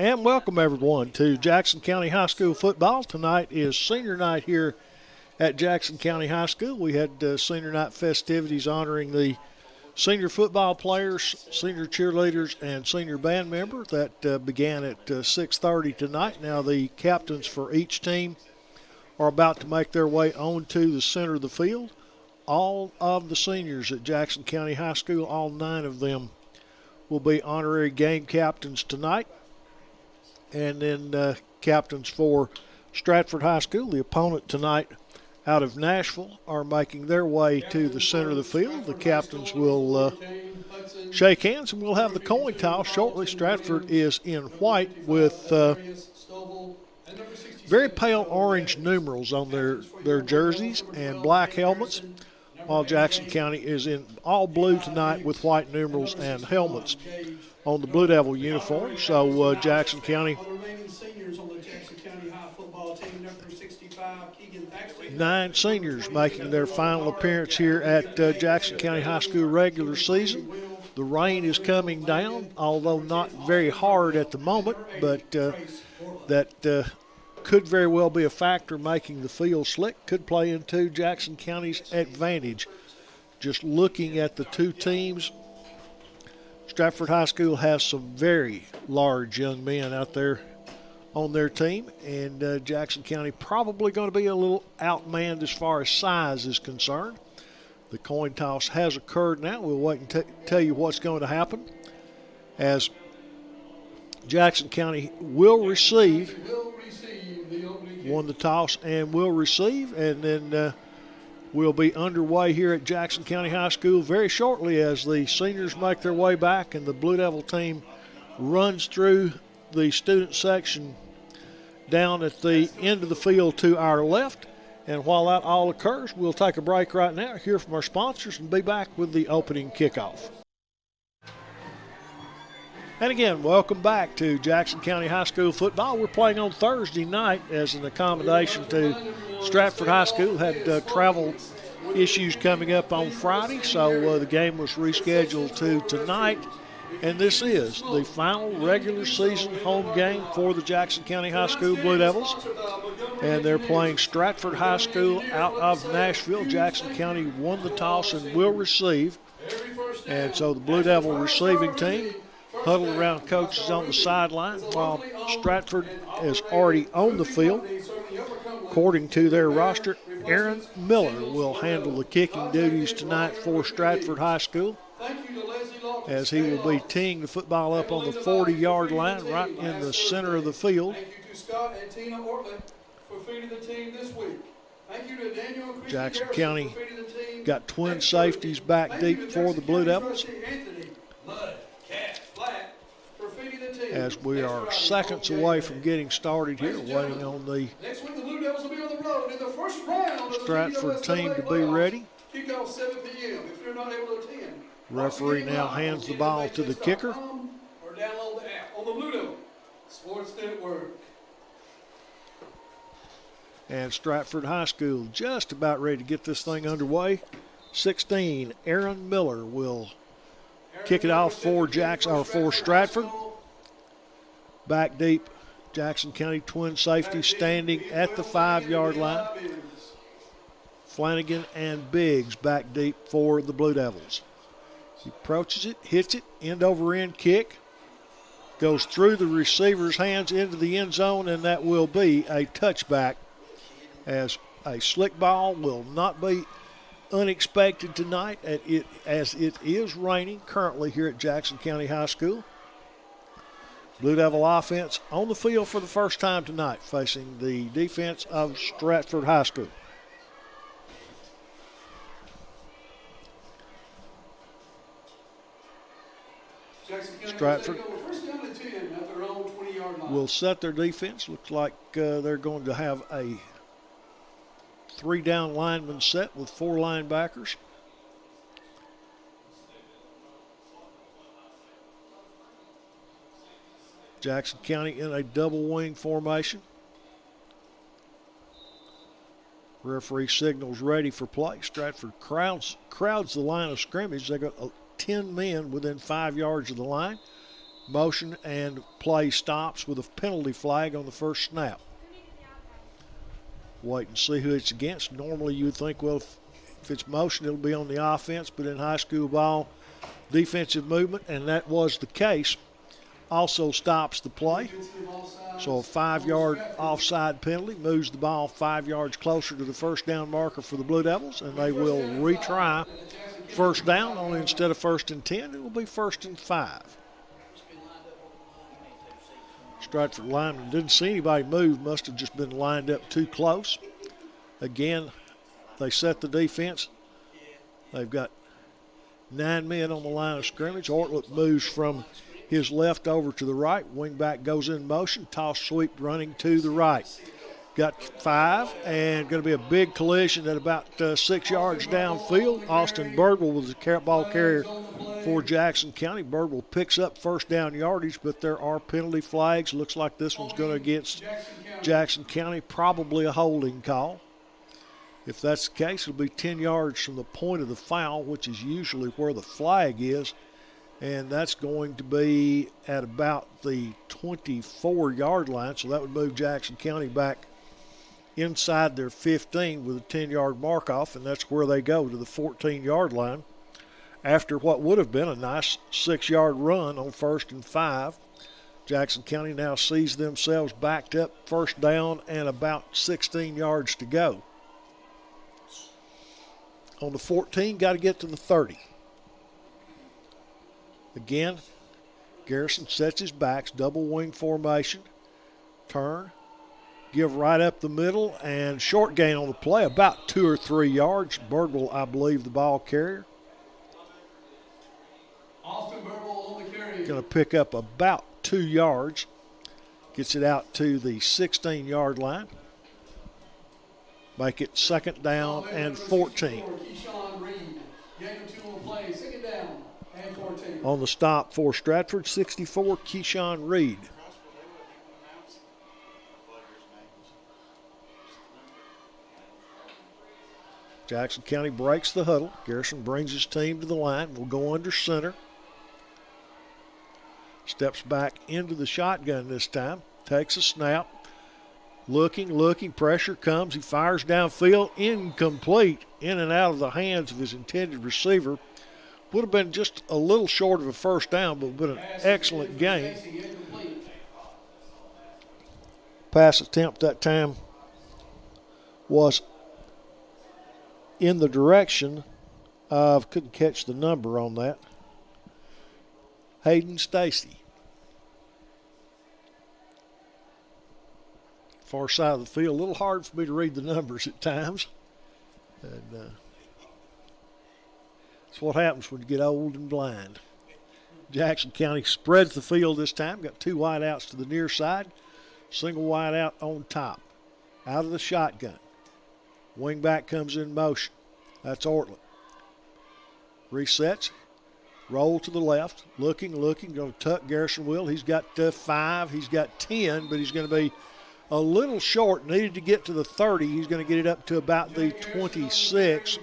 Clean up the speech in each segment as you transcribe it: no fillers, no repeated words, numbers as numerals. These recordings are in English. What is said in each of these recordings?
And welcome everyone to Jackson County High School football. Tonight is senior night here at Jackson County High School. We had senior night festivities honoring the senior football players, senior cheerleaders, and senior band member that began at 6:30 tonight. Now the captains for each team are about to make their way onto the center of the field. All of the seniors at Jackson County High School, all 9 of them, will be honorary game captains tonight. And then captains for Stratford High School, the opponent tonight out of Nashville, are making their way to the center of the field. The captains will shake hands, and we'll have the coin toss shortly. Stratford is in white with very pale orange numerals on their jerseys and black helmets, while Jackson County is in all blue tonight with white numerals and helmets on the Blue Devil uniform. So Jackson County, 9 seniors making their final appearance here at Jackson County High School regular season. The rain is coming down, although not very hard at the moment, but that could very well be a factor making the field slick, could play into Jackson County's advantage. Just looking at the two teams, Stratford High School has some very large young men out there on their team, and Jackson County probably going to be a little outmanned as far as size is concerned. The coin toss has occurred now. We'll wait and tell you what's going to happen, as Jackson County will receive, won the toss and will receive, and then we'll be underway here at Jackson County High School very shortly as the seniors make their way back and the Blue Devil team runs through the student section down at the end of the field to our left. And while that all occurs, we'll take a break right now, hear from our sponsors, and be back with the opening kickoff. And again, welcome back to Jackson County High School football. We're playing on Thursday night as an accommodation to Stratford High School. Had travel issues coming up on Friday, so the game was rescheduled to tonight. And this is the final regular season home game for the Jackson County High School Blue Devils. And they're playing Stratford High School out of Nashville. Jackson County won the toss and will receive. And so the Blue Devil receiving team huddled around coaches on the sideline, while Stratford is already on the field. According to their roster, Aaron Miller will handle the kicking duties tonight for Stratford High School, as he will be teeing the football up on the 40-yard line right in the center of the field. Jackson County got twin safeties back deep for the Blue Devils, as we are seconds away from getting started here, waiting on the Stratford team to be ready. Referee now hands the ball to the kicker. And Stratford High School just about ready to get this thing underway. 16, Aaron Miller will kick it off for Stratford. Back deep, Jackson County twin safety standing at the 5-yard line. Flanagan and Biggs back deep for the Blue Devils. He approaches it, hits it, end over end kick. Goes through the receiver's hands into the end zone, and that will be a touchback, as a slick ball will not be unexpected tonight, as it is raining currently here at Jackson County High School. Blue Devil offense on the field for the first time tonight, facing the defense of Stratford High School. Stratford will set their defense. Looks like they're going to have a 3-down lineman set with 4 linebackers. Jackson County in a double wing formation. Referee signals ready for play. Stratford crowds the line of scrimmage. They got 10 men within 5 yards of the line. Motion and play stops with a penalty flag on the first snap. Wait and see who it's against. Normally you would think, well, if it's motion, it'll be on the offense, but in high school ball, defensive movement, and that was the case. Also stops the play. So a 5-yard offside penalty moves the ball 5 yards closer to the first down marker for the Blue Devils, and they will retry first down. Only instead of 1st and 10, it will be 1st and 5. Stratford lineman didn't see anybody move, must have just been lined up too close. Again, they set the defense. They've got 9 men on the line of scrimmage. Ortlet moves from his left over to the right. Wingback goes in motion. Toss sweep running to the right. Got 5, and going to be a big collision at about 6 yards downfield. Austin Birdwell was the ball carrier for Jackson County. Birdwell picks up first down yardage, but there are penalty flags. Looks like this one's going to against Jackson County, probably a holding call. If that's the case, it'll be 10 yards from the point of the foul, which is usually where the flag is. And that's going to be at about the 24-yard line. So that would move Jackson County back inside their 15 with a 10-yard mark off, and that's where they go, to the 14-yard line. After what would have been a nice 6-yard run on 1st and 5, Jackson County now sees themselves backed up, first down and about 16 yards to go. On the 14, got to get to the 30. Again, Garrison sets his backs, double wing formation, turn, give right up the middle, and short gain on the play, about 2 or 3 yards. Birdwell, I believe, the ball carrier. Austin Birdwell on the carry. Going to pick up about 2 yards. Gets it out to the 16-yard line. Make it 2nd down and 14. On the stop for Stratford, 64, Keyshawn Reed. Jackson County breaks the huddle. Garrison brings his team to the line. Will go under center. Steps back into the shotgun this time. Takes a snap. Looking. Pressure comes. He fires downfield. Incomplete. In and out of the hands of his intended receiver. Would have been just a little short of a first down, but would have been an excellent game. Pass attempt that time was in the direction of, couldn't catch the number on that, Hayden Stacy. Far side of the field, a little hard for me to read the numbers at times. And that's what happens when you get old and blind. Jackson County spreads the field this time. Got 2 wideouts to the near side. Single wideout on top. Out of the shotgun. Wingback comes in motion. That's Ortlet. Resets. Roll to the left. Looking. Going to tuck Garrison Will. He's got 5. He's got 10, but he's going to be a little short. Needed to get to the 30. He's going to get it up to about the 26.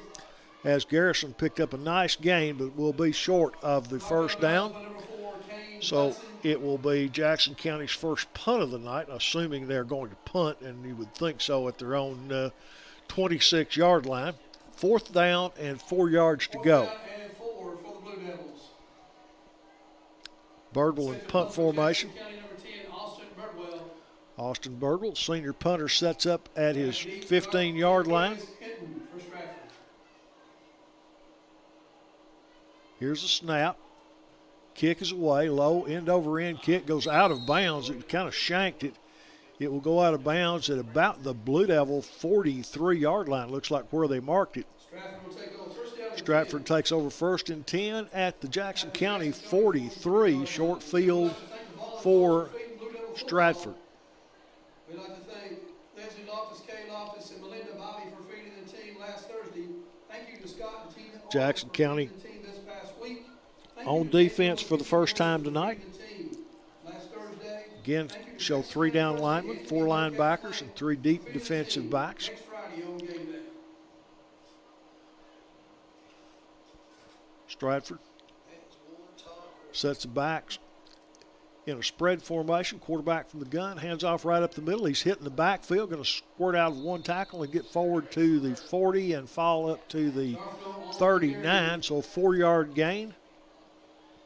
As Garrison picked up a nice gain, but will be short of the first down. So it will be Jackson County's first punt of the night, assuming they're going to punt, and you would think so at their own 26-yard line. 4th down and 4 yards to go. Birdwell in punt formation. Austin Birdwell, senior punter, sets up at his 15-yard line. Here's a snap. Kick is away. Low end over end kick goes out of bounds. It kind of shanked it. It will go out of bounds at about the Blue Devil 43-yard line. Looks like where they marked it. Stratford takes over 1st and 10 at the Jackson County 43. Short field for Stratford. We'd like to thank Leslie Loftus, Kay Loftus, and Melinda Bobby for feeding the team last Thursday. Thank you to Scott and team. Jackson County on defense for the first time tonight. Again, show 3 down linemen, 4 linebackers, and 3 deep defensive backs. Stratford sets the backs, in a spread formation. Quarterback from the gun, hands off right up the middle. He's hitting the backfield, going to squirt out of one tackle and get forward to the 40 and fall up to the 39. So a 4-yard gain.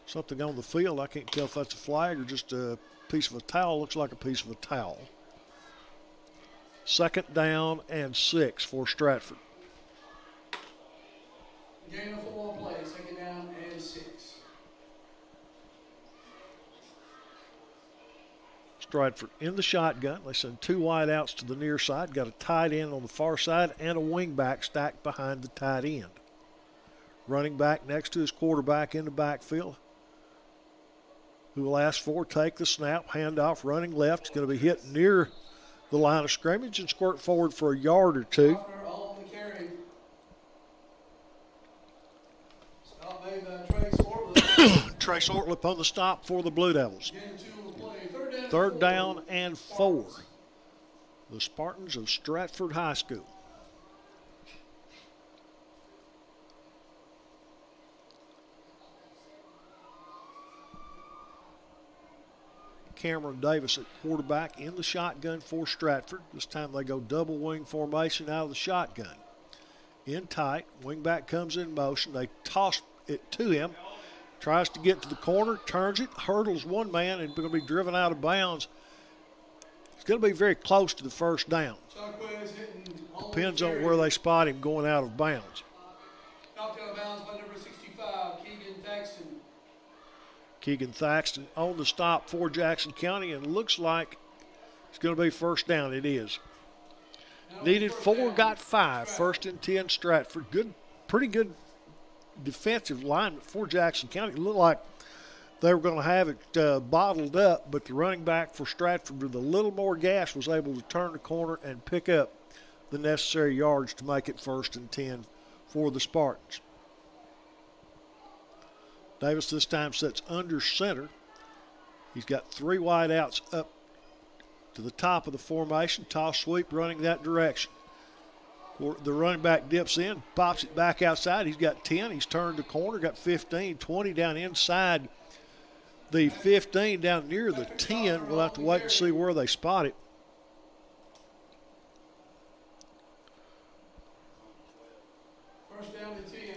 Something on the field. I can't tell if that's a flag or just a piece of a towel. Looks like a piece of a towel. 2nd down and 6 for Stratford. Gain of 4 on play, 2nd down and 6. Stratford in the shotgun. They send 2 wide outs to the near side. Got a tight end on the far side and a wingback stacked behind the tight end. Running back next to his quarterback in the backfield, who will ask for, take the snap, handoff, running left. It's going to be hit near the line of scrimmage and squirt forward for a yard or 2. On the carry. Stop made by Trace Ortlip. Trace Ortlip on the stop for the Blue Devils. Gain of 2 on play. 3rd down and 4. The Spartans of Stratford High School. Cameron Davis at quarterback in the shotgun for Stratford. This time they go double wing formation out of the shotgun. In tight, wingback comes in motion. They toss it to him. Tries to get to the corner, turns it, hurdles one man, and going to be driven out of bounds. It's going to be very close to the 1st down. Depends on where they spot him going out of bounds. Knocked out of bounds by number 65, Keegan Thaxton. Keegan Thaxton on the stop for Jackson County, and looks like it's going to be 1st down. It is. Needed 4, got 5. 1st and 10 Stratford. Good, pretty good defensive line for Jackson County. It looked like they were going to have it bottled up, but the running back for Stratford with a little more gas was able to turn the corner and pick up the necessary yards to make it 1st and 10 for the Spartans. Davis this time sets under center. He's got 3 wide outs up to the top of the formation. Toss sweep running that direction. The running back dips in, pops it back outside. He's got 10. He's turned the corner, got 15, 20 down inside the 15, down near the 10. We'll have to wait and see where they spot it.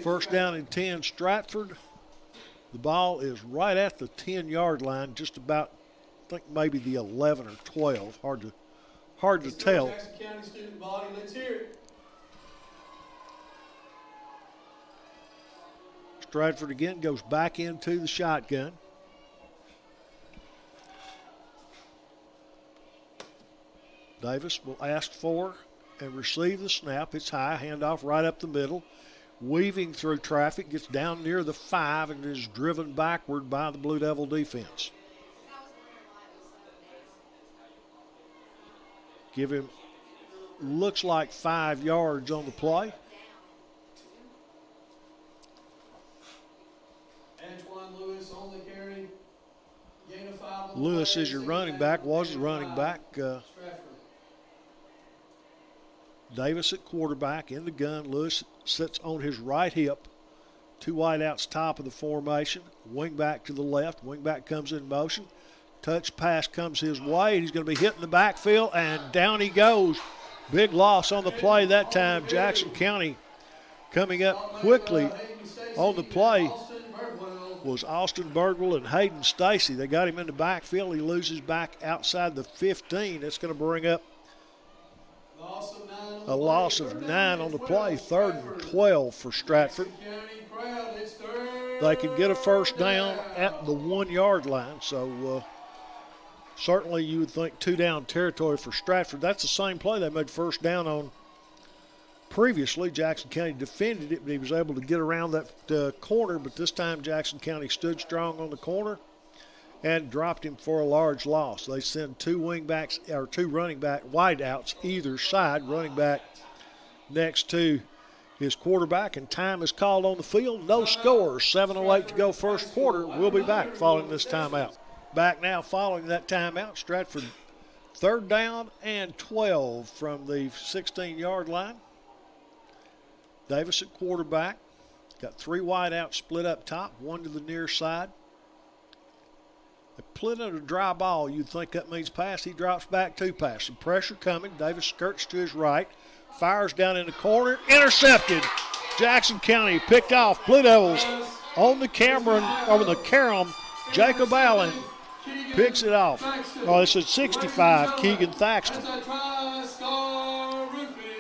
First down and 10, Stratford. The ball is right at the 10-yard line, just about, I think maybe the 11 or 12. Hard to tell. Jackson County student body, let's hear it. Stratford again goes back into the shotgun. Davis will ask for and receive the snap. It's high, handoff right up the middle. Weaving through traffic, gets down near the 5 and is driven backward by the Blue Devil defense. Give him, looks like 5 yards on the play. Lewis on the carry. Gain of 5 on Lewis play, is your running back, was the running back. Davis at quarterback in the gun. Lewis sits on his right hip. 2 wide outs top of the formation. Wing back to the left. Wing back comes in motion. Touch pass comes his way. He's going to be hitting the backfield, and down he goes. Big loss on the play that time. Jackson County coming up quickly on the play was Austin Birdwell and Hayden Stacy. They got him in the backfield. He loses back outside the 15. That's going to bring up a loss of 9 on the play. 3rd and 12 for Stratford. They could get a 1st down at the 1-yard line. So certainly you would think 2-down territory for Stratford. That's the same play they made 1st down on previously. Jackson County defended it, but he was able to get around that corner. But this time Jackson County stood strong on the corner and dropped him for a large loss. They send 2 wingbacks or 2 running back wideouts either side. Running back next to his quarterback, and time is called on the field. No scores. 7:08 to go 1st quarter. We'll be back following this timeout. Back now following that timeout. Stratford 3rd down and 12 from the 16-yard line. Davis at quarterback. Got 3 wide outs split up top, 1 to the near side. Plenty of dry ball. You'd think that means pass. He drops back to pass. Some pressure coming. Davis skirts to his right. Fires down in the corner. Intercepted. Jackson County picked off. Blue Devils on the Cameron, over the Carom. Jacob Allen picks it off. Oh, it's at 65. Keegan Thaxton.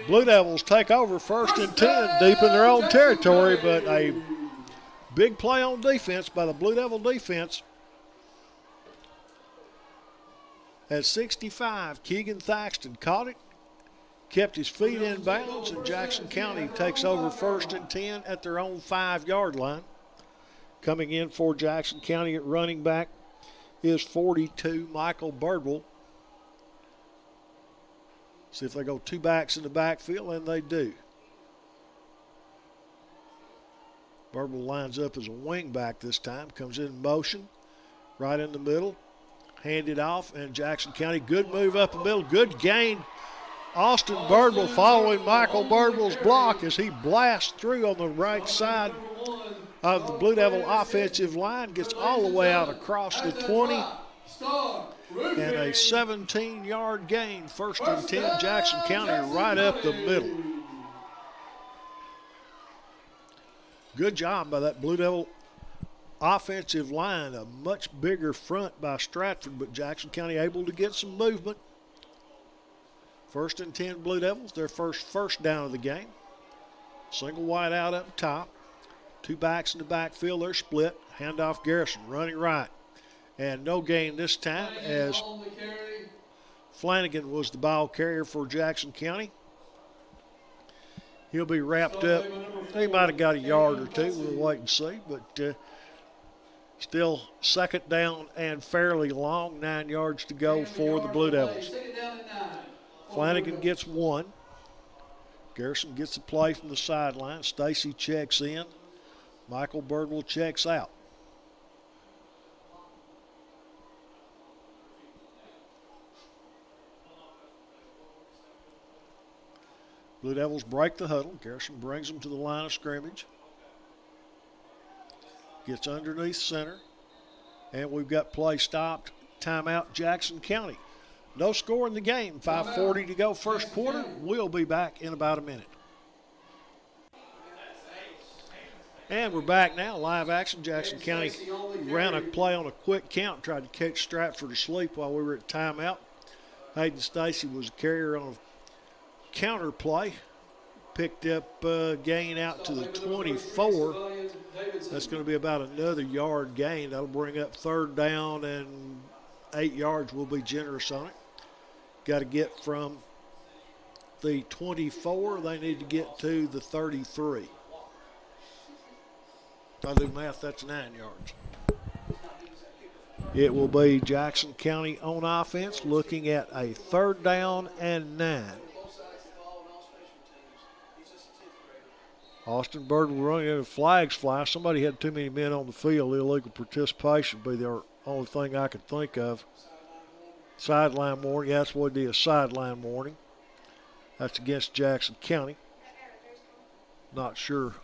Blue Devils take over 1st and 10 deep in their own territory, but a big play on defense by the Blue Devil defense. At 65, Keegan Thaxton caught it, kept his feet in bounds, and Jackson County takes over 1st and 10 at their own 5-yard line. Coming in for Jackson County at running back is 42, Michael Birdwell. See if they go 2 backs in the backfield, and they do. Birdwell lines up as a wing back this time, comes in motion, right in the middle. Handed off, and Jackson County, good move up the middle, good gain. Austin Birdwell following Michael Birdwell's block as he blasts through on the right side of the Blue Devil offensive line, gets all the way out across the 20, and a 17-yard gain, 1st and 10, Jackson County right up the middle. Good job by that Blue Devil offensive line, a much bigger front by Stratford, but Jackson County able to get some movement. 1st and 10 Blue Devils, their first down of the game. Single wide out up top. 2 backs in the backfield, they're split. Handoff Garrison running right. And no gain this time as Flanagan was the ball carrier for Jackson County. He'll be wrapped up. He might have got a yard or two. We'll wait and see, but still 2nd down and fairly long, 9 yards to go for the Blue Devils. Flanagan gets 1. Garrison gets the play from the sideline. Stacy checks in. Michael Birdwell checks out. Blue Devils break the huddle. Garrison brings them to the line of scrimmage. Gets underneath center. And we've got play stopped. Timeout, Jackson County. No score in the game. 5:40 to go first quarter. We'll be back in about a minute. And we're back now. Live action. Jackson County ran a play on a quick count. Tried to catch Stratford asleep while we were at timeout. Hayden Stacy was a carrier on a counter play. Picked up gain out to the 24. That's going to be about another yard gain. That'll bring up 3rd down, and 8 yards. Will be generous on it. Got to get from the 24. They need to get to the 33. If I do math, that's 9 yards. It will be Jackson County on offense, looking at a 3rd down and 9. Austin Bird will run in, flags fly. Somebody had too many men on the field. Illegal participation would be the only thing I could think of. Sideline warning. Yeah, that's what it is, sideline warning. That's against Jackson County. Not sure.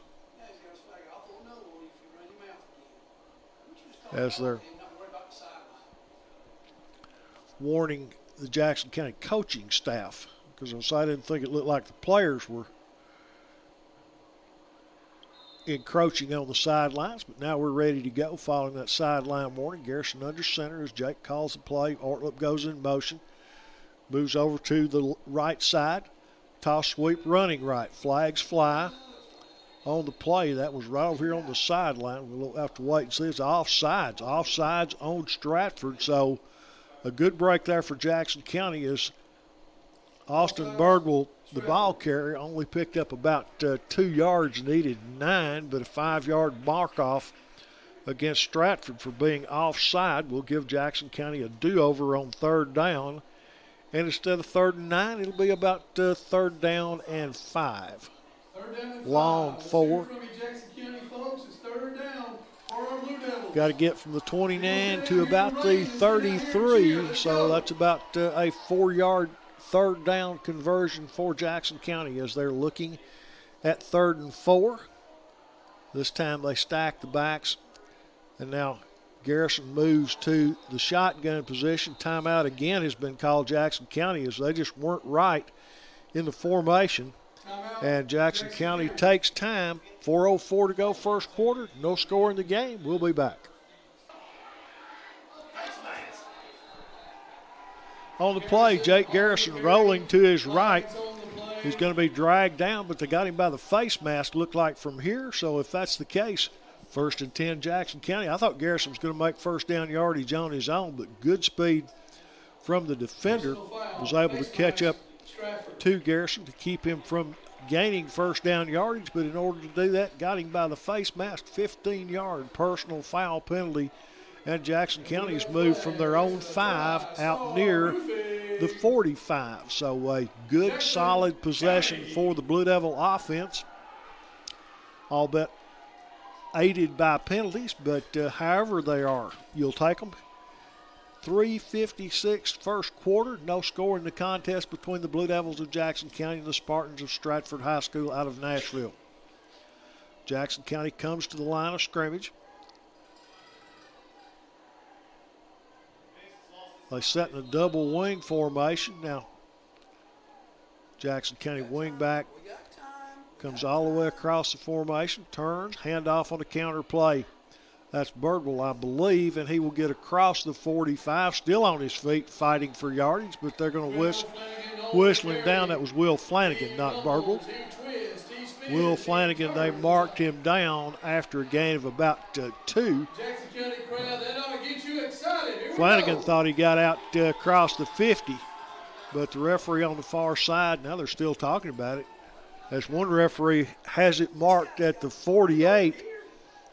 As they're warning the Jackson County coaching staff, because I didn't think it looked like the players were encroaching on the sidelines, but now we're ready to go following that sideline warning. Garrison under center as Jake calls the play. Ortlipp goes in motion, moves over to the right side, toss sweep running right. Flags fly on the play. That was right over here on the sideline. We'll have to wait and see. It's offsides. Offsides on Stratford, so a good break there for Jackson County as Austin Birdwell, the ball carrier, only picked up about 2 yards, needed 9, but a 5-yard mark off against Stratford for being offside will give Jackson County a do-over on 3rd down. And instead of 3rd and 9, it'll be about 3rd down and 5. Long 4. Got to get from the 29 to about the 33, so that's about a 4-yard 3rd down conversion for Jackson County as they're looking at 3rd and 4. This time they stack the backs, and now Garrison moves to the shotgun position. Timeout again has been called Jackson County as they just weren't right in the formation. And Jackson County takes time. 4:04 to go first quarter. No score in the game. We'll be back. On the play, Jake Garrison rolling to his right. He's going to be dragged down, but they got him by the face mask, looked like from here. So if that's the case, 1st and 10 Jackson County. I thought Garrison was going to make first down yardage on his own, but good speed from the defender was able to catch up to Garrison to keep him from gaining first down yardage. But in order to do that, got him by the face mask, 15-yard personal foul penalty. And Jackson County has moved from their own 5 out near the 45. So a good, solid possession for the Blue Devil offense. All but aided by penalties, but however they are, you'll take them. 3:56 first quarter. No score in the contest between the Blue Devils of Jackson County and the Spartans of Stratford High School out of Nashville. Jackson County comes to the line of scrimmage. They set in a double wing formation. Now, Jackson County wing back comes all the way across the formation, turns, handoff on the counter play. That's Birdwell, I believe, and he will get across the 45, still on his feet, fighting for yardage, but they're going to whistle him down. That was Will Flanagan, not Birdwell. Will Flanagan, they marked him down after a gain of about 2. Flanagan thought he got out across the 50, but the referee on the far side, now they're still talking about it, as one referee has it marked at the 48.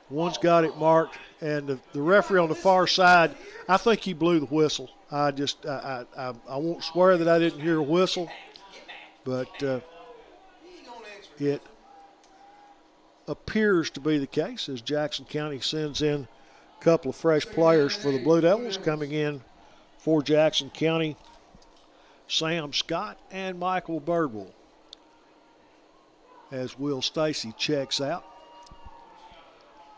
One's got it marked, and the referee on the far side, I think he blew the whistle. I won't swear that I didn't hear a whistle, but it appears to be the case as Jackson County sends in a couple of fresh players for the Blue Devils. Coming in for Jackson County, Sam Scott and Michael Birdwell, as Will Stacy checks out.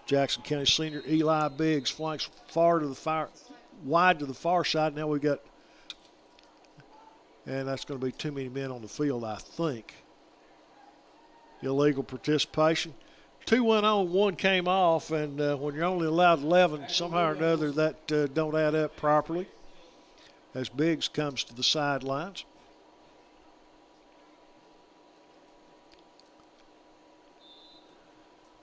Jackson County senior Eli Biggs flanks wide to the far side. Now we got, and that's going to be too many men on the field, I think. Illegal participation. 2 went on, 1 came off, and when you're only allowed 11, somehow or another that don't add up properly. As Biggs comes to the sidelines.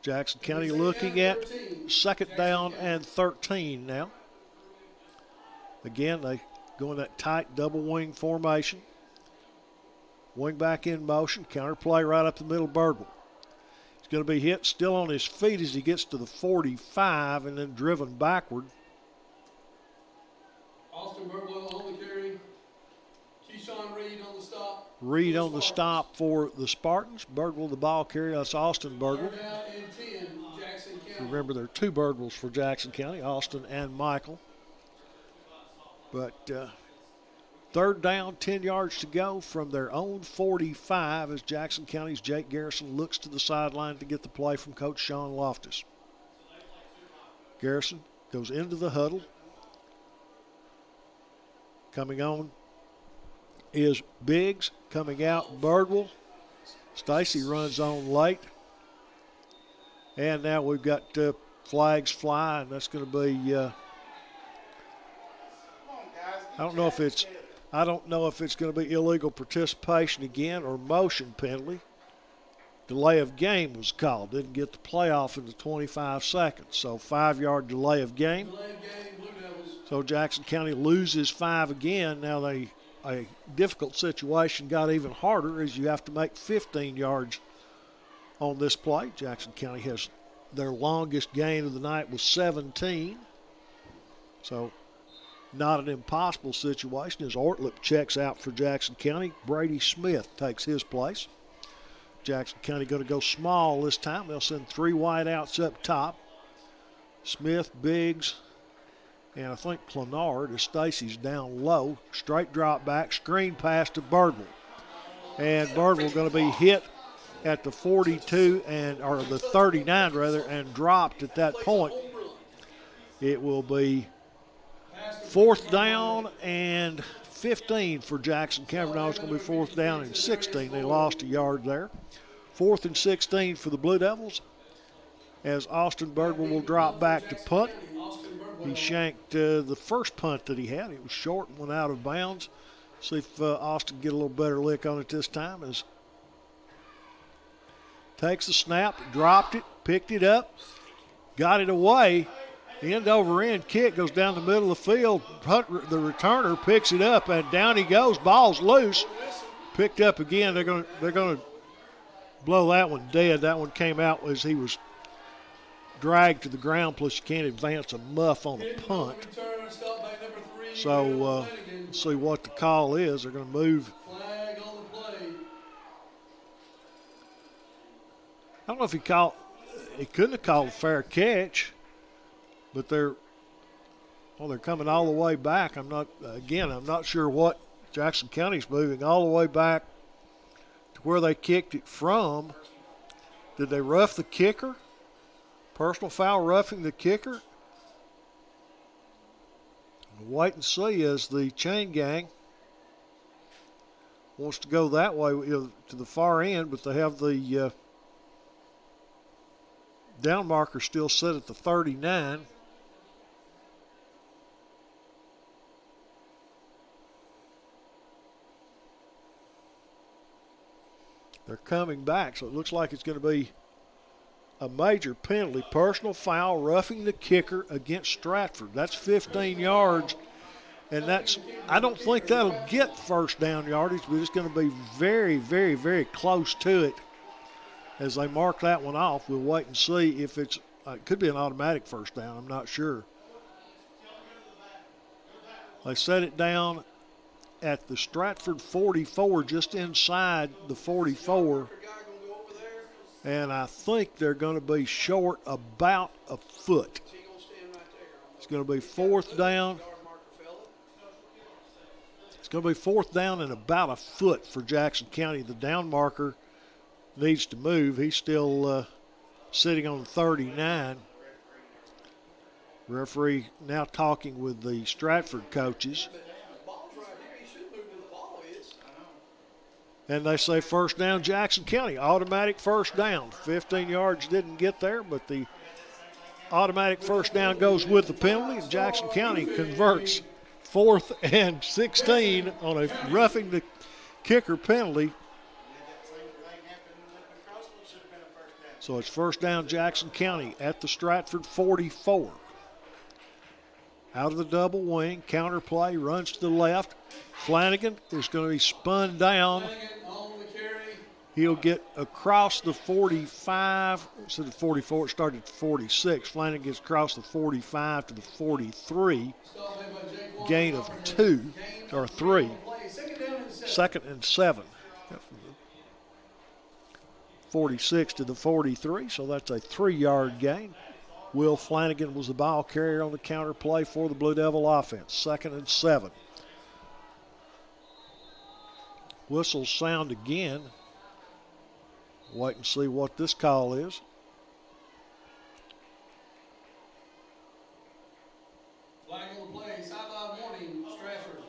Jackson County looking at 2nd down and 13 now. Again, they go in that tight double wing formation. Wing back in motion, counter play right up the middle, Birdwell. He's going to be hit, still on his feet as he gets to the 45 and then driven backward. Austin Birdwell on the carry. Keyshawn Reed on the stop. Reed on the stop for the Spartans. Birdwell the ball carrier. That's Austin Birdwell. Remember, there are 2 Birdwells for Jackson County, Austin and Michael. But 3rd down, 10 yards to go from their own 45 as Jackson County's Jake Garrison looks to the sideline to get the play from Coach Sean Loftus. Garrison goes into the huddle. Coming on is Biggs. Coming out, Birdwell. Stacy runs on late. And now we've got flags fly, and that's going to be I don't know if it's going to be illegal participation again or motion penalty. Delay of game was called. Didn't get the playoff in the 25 seconds. So 5-yard delay of game. So Jackson County loses 5 again. Now a difficult situation got even harder as you have to make 15 yards on this play. Jackson County has their longest gain of the night was 17. So not an impossible situation as Ortlip checks out for Jackson County. Brady Smith takes his place. Jackson County going to go small this time. They'll send 3 wideouts up top. Smith, Biggs, and I think Clenard as Stacy's down low. Straight drop back, screen pass to Birdwell. And Birdwell going to be hit at the 42 or the 39 rather, and dropped at that point. It will be 4th down and 15 for Jackson County. No, it's going to be 4th down and 16. They lost a yard there. 4th and 16 for the Blue Devils, as Austin Birdwell will drop back to punt. He shanked the first punt that he had. It was short and went out of bounds. See if Austin get a little better lick on it this time. As takes the snap, dropped it, picked it up, got it away. End over end kick goes down the middle of the field. The returner picks it up, and down he goes. Ball's loose. Picked up again. They're going to blow that one dead. That one came out as he was dragged to the ground, plus you can't advance a muff on a punt. So let's see what the call is. They're going to move. Flag on the play. I don't know if he couldn't have called a fair catch, but they're coming all the way back. I'm not sure what Jackson County's moving all the way back to where they kicked it from. Did they rough the kicker? Personal foul roughing the kicker. Wait and see as the chain gang wants to go that way to the far end, but they have the down marker still set at the 39. They're coming back, so it looks like it's going to be a major penalty. Personal foul roughing the kicker against Stratford. That's 15 yards, and I don't think that'll get first down yardage, but it's going to be very, very, very close to it as they mark that one off. We'll wait and see if it could be an automatic first down. I'm not sure. They set it down at the Stratford 44, just inside the 44. And I think they're going to be short about a foot. It's going to be 4th down. It's going to be 4th down and about a foot for Jackson County. The down marker needs to move. He's still sitting on 39. Referee now talking with the Stratford coaches. And they say first down Jackson County, automatic first down. 15 yards didn't get there, but the automatic first down goes with the penalty, and Jackson County converts 4th and 16 on a roughing the kicker penalty. So it's first down Jackson County at the Stratford 44. Out of the double wing, counter play, runs to the left. Flanagan is going to be spun down. He'll get across the 45. Instead of 44, it started at 46. Flanagan gets across the 45 to the 43. Gain of 2 or 3. 2nd and 7. 46 to the 43, so that's a 3-yard gain. Will Flanagan was the ball carrier on the counter play for the Blue Devil offense. 2nd and 7. Whistles sound again. Wait and see what this call is. Flag on the play, sideline warning, Stratford.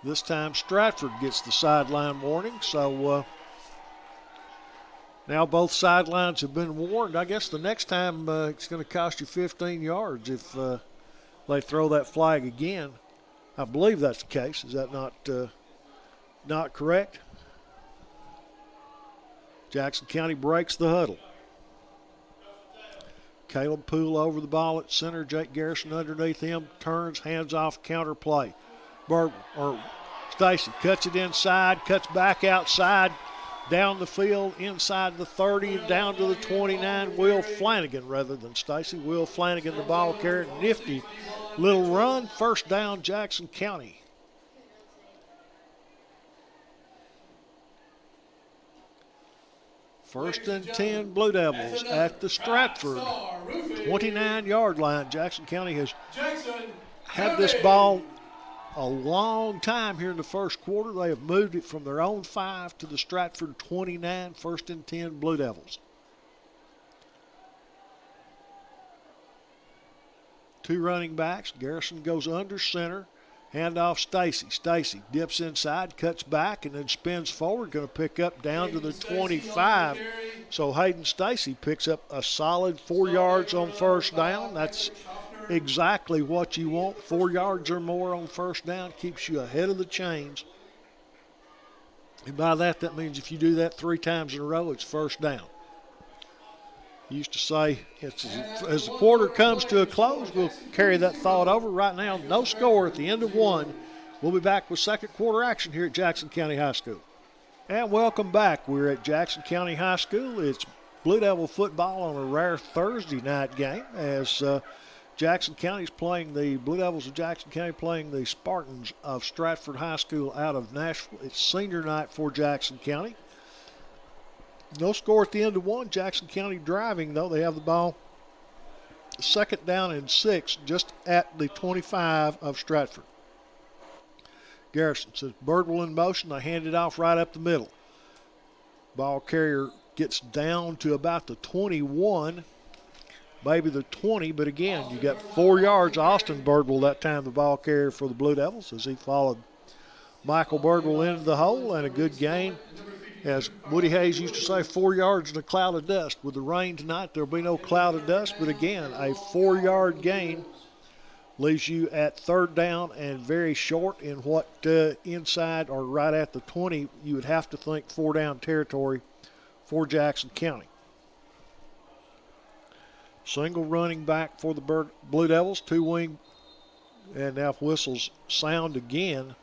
This time Stratford gets the sideline warning, so now both sidelines have been warned. I guess the next time it's going to cost you 15 yards if they throw that flag again. I believe that's the case. Is that not correct? Jackson County breaks the huddle. Caleb Poole over the ball at center. Jake Garrison underneath him. Turns, hands off, counter play. Stacy cuts it inside, cuts back outside, down the field, inside the 30, down to the 29. Will Flanagan rather than Stacy. Will Flanagan, the ball carrier. Nifty little run. First down, Jackson County. First and 10 Blue Devils at the Stratford 29-yard line. Jackson County has had this ball a long time here in the first quarter. They have moved it from their own 5 to the Stratford 29. First and 10 Blue Devils. two running backs. Garrison goes under center. Handoff Stacy. Stacy dips inside, cuts back, and then spins forward. Going to pick up down to the 25. So Hayden Stacy picks up a solid 4 yards on first down. That's exactly what you want. 4 yards or more on first down keeps you ahead of the chains. And by that means if you do that 3 times in a row, it's first down. Used to say, as the quarter comes to a close, we'll carry that thought over. Right now, no score at the end of 1. We'll be back with second quarter action here at Jackson County High School. And welcome back. We're at Jackson County High School. It's Blue Devil football on a rare Thursday night game as Jackson County's playing the Blue Devils of Jackson County playing the Spartans of Stratford High School out of Nashville. It's senior night for Jackson County. No score at the end of 1. Jackson County driving, though. They have the ball. Second down and 6 just at the 25 of Stratford. Garrison says Birdwell in motion. They hand it off right up the middle. Ball carrier gets down to about the 21, maybe the 20, but again, you got 4 yards. Austin Birdwell that time, the ball carrier for the Blue Devils, as he followed Michael Birdwell into the hole, and a good gain. As Woody Hayes used to say, 4 yards in a cloud of dust. With the rain tonight, there'll be no cloud of dust, but again, a 4-yard gain leaves you at third down and very short in what inside or right at the 20, you would have to think 4-down territory for Jackson County. Single running back for the Blue Devils, 2-wing, and now whistles sound again.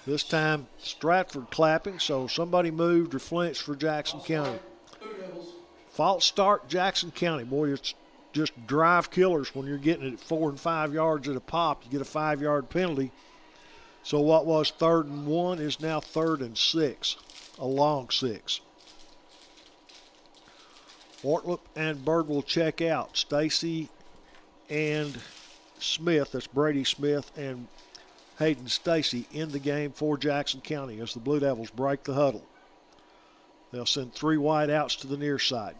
This time Stratford clapping, so somebody moved or flinched for Jackson County. False start Jackson County. Boy, it's just drive killers when you're getting it at 4 and 5 yards at a pop. You get a 5-yard penalty. So what was 3rd and 1 is now 3rd and 6, a long 6. Ortlip and Bird will check out. Stacy and Smith, that's Brady Smith and Hayden Stacy in the game for Jackson County as the Blue Devils break the huddle. They'll send 3 wide outs to the near side.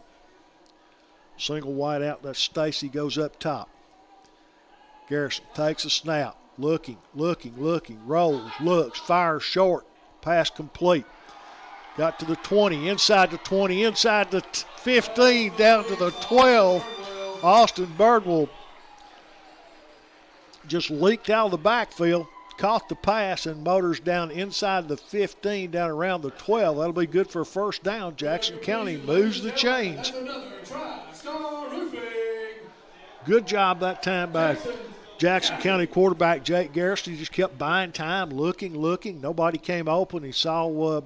Single wide out, that's Stacy, goes up top. Garrison takes a snap, looking, rolls, looks, fires short, pass complete. Got to the 20, inside the 20, inside the 15, down to the 12. Austin Birdwell just leaked out of the backfield, caught the pass, and motors down inside the 15, down around the 12. That'll be good for a first down. Jackson County moves the chains. Good job that time by Jackson County quarterback Jake Garrison. He just kept buying time, looking. Nobody came open. He saw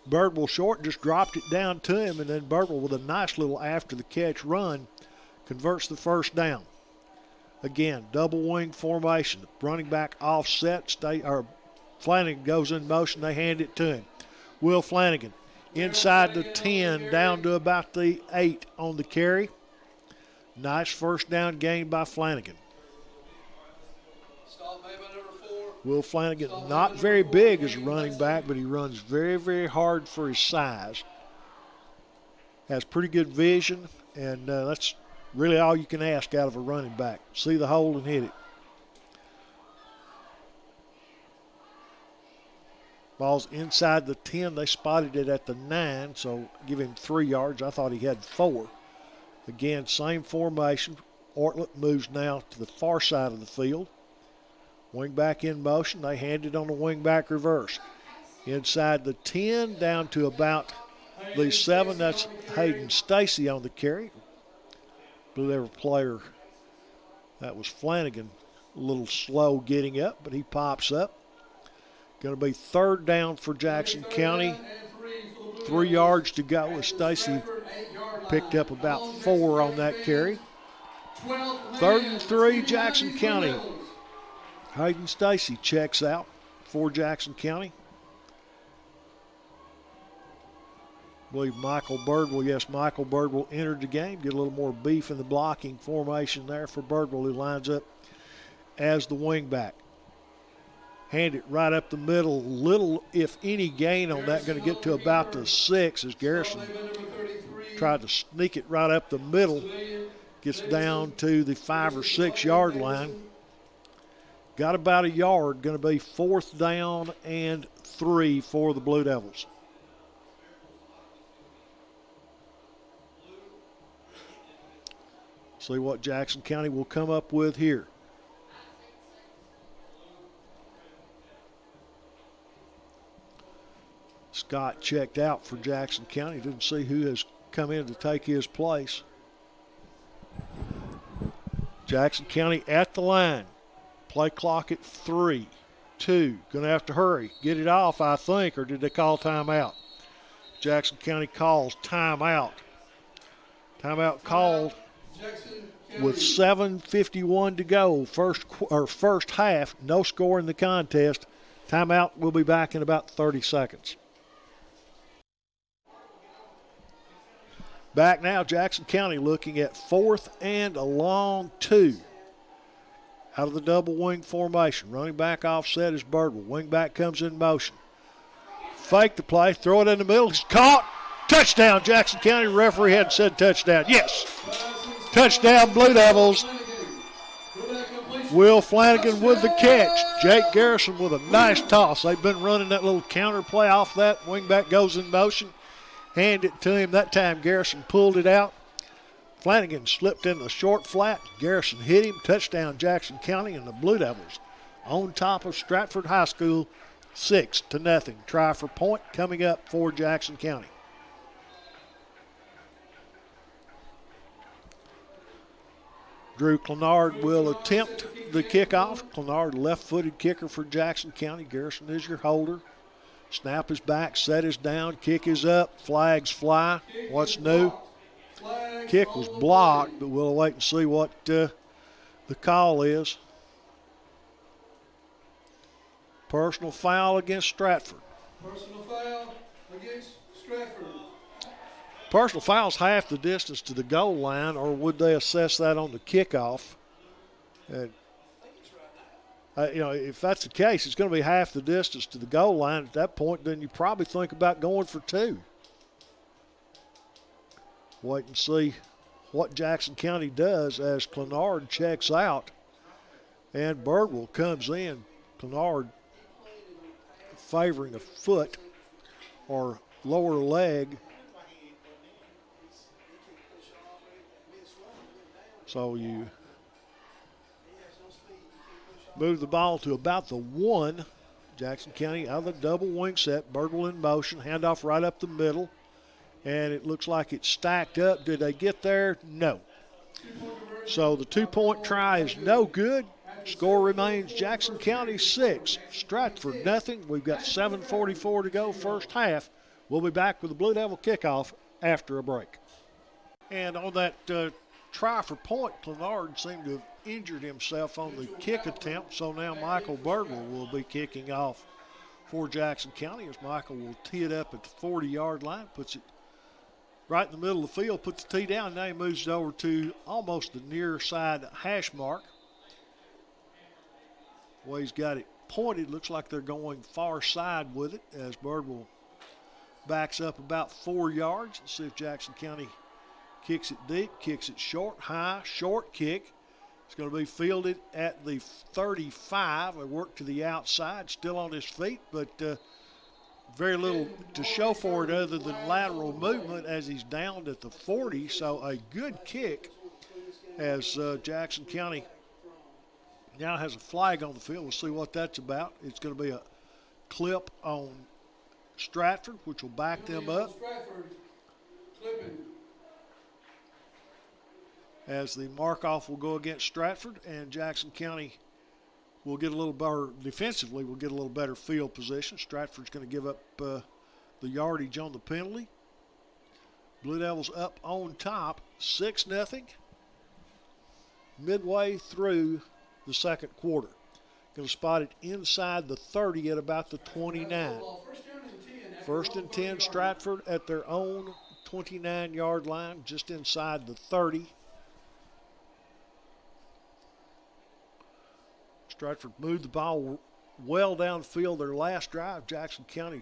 Birdwell short, just dropped it down to him, and then Birdwell with a nice little after-the-catch run converts the first down. Again, double wing formation. Running back offset. Flanagan goes in motion. They hand it to him. Will Flanagan inside the 10, down to about the 8 on the carry. Nice first down gain by Flanagan. Will Flanagan, not very big as a running back, but he runs very, very hard for his size. Has pretty good vision, and that's really all you can ask out of a running back. See the hole and hit it. Ball's inside the 10. They spotted it at the 9, so give him 3 yards. I thought he had 4. Again, same formation. Ortlip moves now to the far side of the field. Wing back in motion. They hand it on the wing back reverse. Inside the 10, down to about the 7. That's Hayden Stacy on the carry. Blue Devil player, that was Flanagan, a little slow getting up, but he pops up. Going to be third down for Jackson County. 3 yards to go as Stacy picked up about 4 on that carry. 3rd and 3, Jackson County. Hayden Stacy checks out for Jackson County. I believe Michael Birdwell entered the game. Get a little more beef in the blocking formation there for Birdwell, who lines up as the wingback. Hand it right up the middle. Little, if any, gain on that. Going to get to about the 6 as Garrison tried to sneak it right up the middle. Gets down to the 5 or 6 yard line. Got about a yard. Going to be 4th down and 3 for the Blue Devils. See what Jackson County will come up with here. Scott checked out for Jackson County. Didn't see who has come in to take his place. Jackson County at the line. Play clock at 3, 2. Going to have to hurry. Get it off, I think, or did they call timeout? Jackson County calls timeout. Timeout called with 7:51 to go. First half, no score in the contest. Timeout will be back in about 30 seconds. Back now, Jackson County looking at 4th and a long 2. Out of the double wing formation. Running back offset is Birdwell. Wing back comes in motion. Fake the play, throw it in the middle. He's caught. Touchdown, Jackson County. Referee hadn't said touchdown. Yes. Touchdown, Blue Devils. Will Flanagan with the catch. Jake Garrison with a nice toss. They've been running that little counter play off that. Wingback goes in motion. Hand it to him. That time Garrison pulled it out. Flanagan slipped in the short flat. Garrison hit him. Touchdown, Jackson County, and the Blue Devils on top of Stratford High School, 6-0. Try for point coming up for Jackson County. Drew Clenard will attempt the kickoff. Clenard, left-footed kicker for Jackson County. Garrison is your holder. Snap is back, set is down, kick is up, flags fly. What's new? Kick was blocked, but we'll wait and see what the call is. Personal foul against Stratford. Personal foul against Stratford. Personal foul's half the distance to the goal line, or would they assess that on the kickoff? If that's the case, it's going to be half the distance to the goal line. At that point, then you probably think about going for 2. Wait and see what Jackson County does as Clenard checks out and Birdwell comes in. Clenard favoring a foot or lower leg. So you move the ball to about the 1. Jackson County out of the double wing set. Birdwell in motion. Handoff right up the middle. And it looks like it's stacked up. Did they get there? No. So the 2-point try is no good. Score remains Jackson County 6, Stratford nothing. We've got 7:44 to go first half. We'll be back with the Blue Devil kickoff after a break. And on that try for point, Clenard seemed to have injured himself on the kick attempt, so now Michael Birdwell will be kicking off for Jackson County as Michael will tee it up at the 40-yard line, puts it right in the middle of the field, puts the tee down. Now he moves it over to almost the near side hash mark. Well, he's got it pointed. Looks like they're going far side with it as Birdwell backs up about 4 yards. Let's see if Jackson County kicks it deep, kicks it short, high, short kick. It's going to be fielded at the 35. They work to the outside, still on his feet, but very little to show for it other than lateral movement as he's downed at the 40. So a good kick as Jackson County now has a flag on the field. We'll see what that's about. It's going to be a clip on Stratford, which will back them up. As the mark-off will go against Stratford, and Jackson County will get a little better, defensively will get a little better field position. Stratford's going to give up the yardage on the penalty. Blue Devils up on top, 6-0, midway through the second quarter. Going to spot it inside the 30 at about the 29. First and 10, Stratford at their own 29-yard line, just inside the 30. Stratford moved the ball well downfield their last drive. Jackson County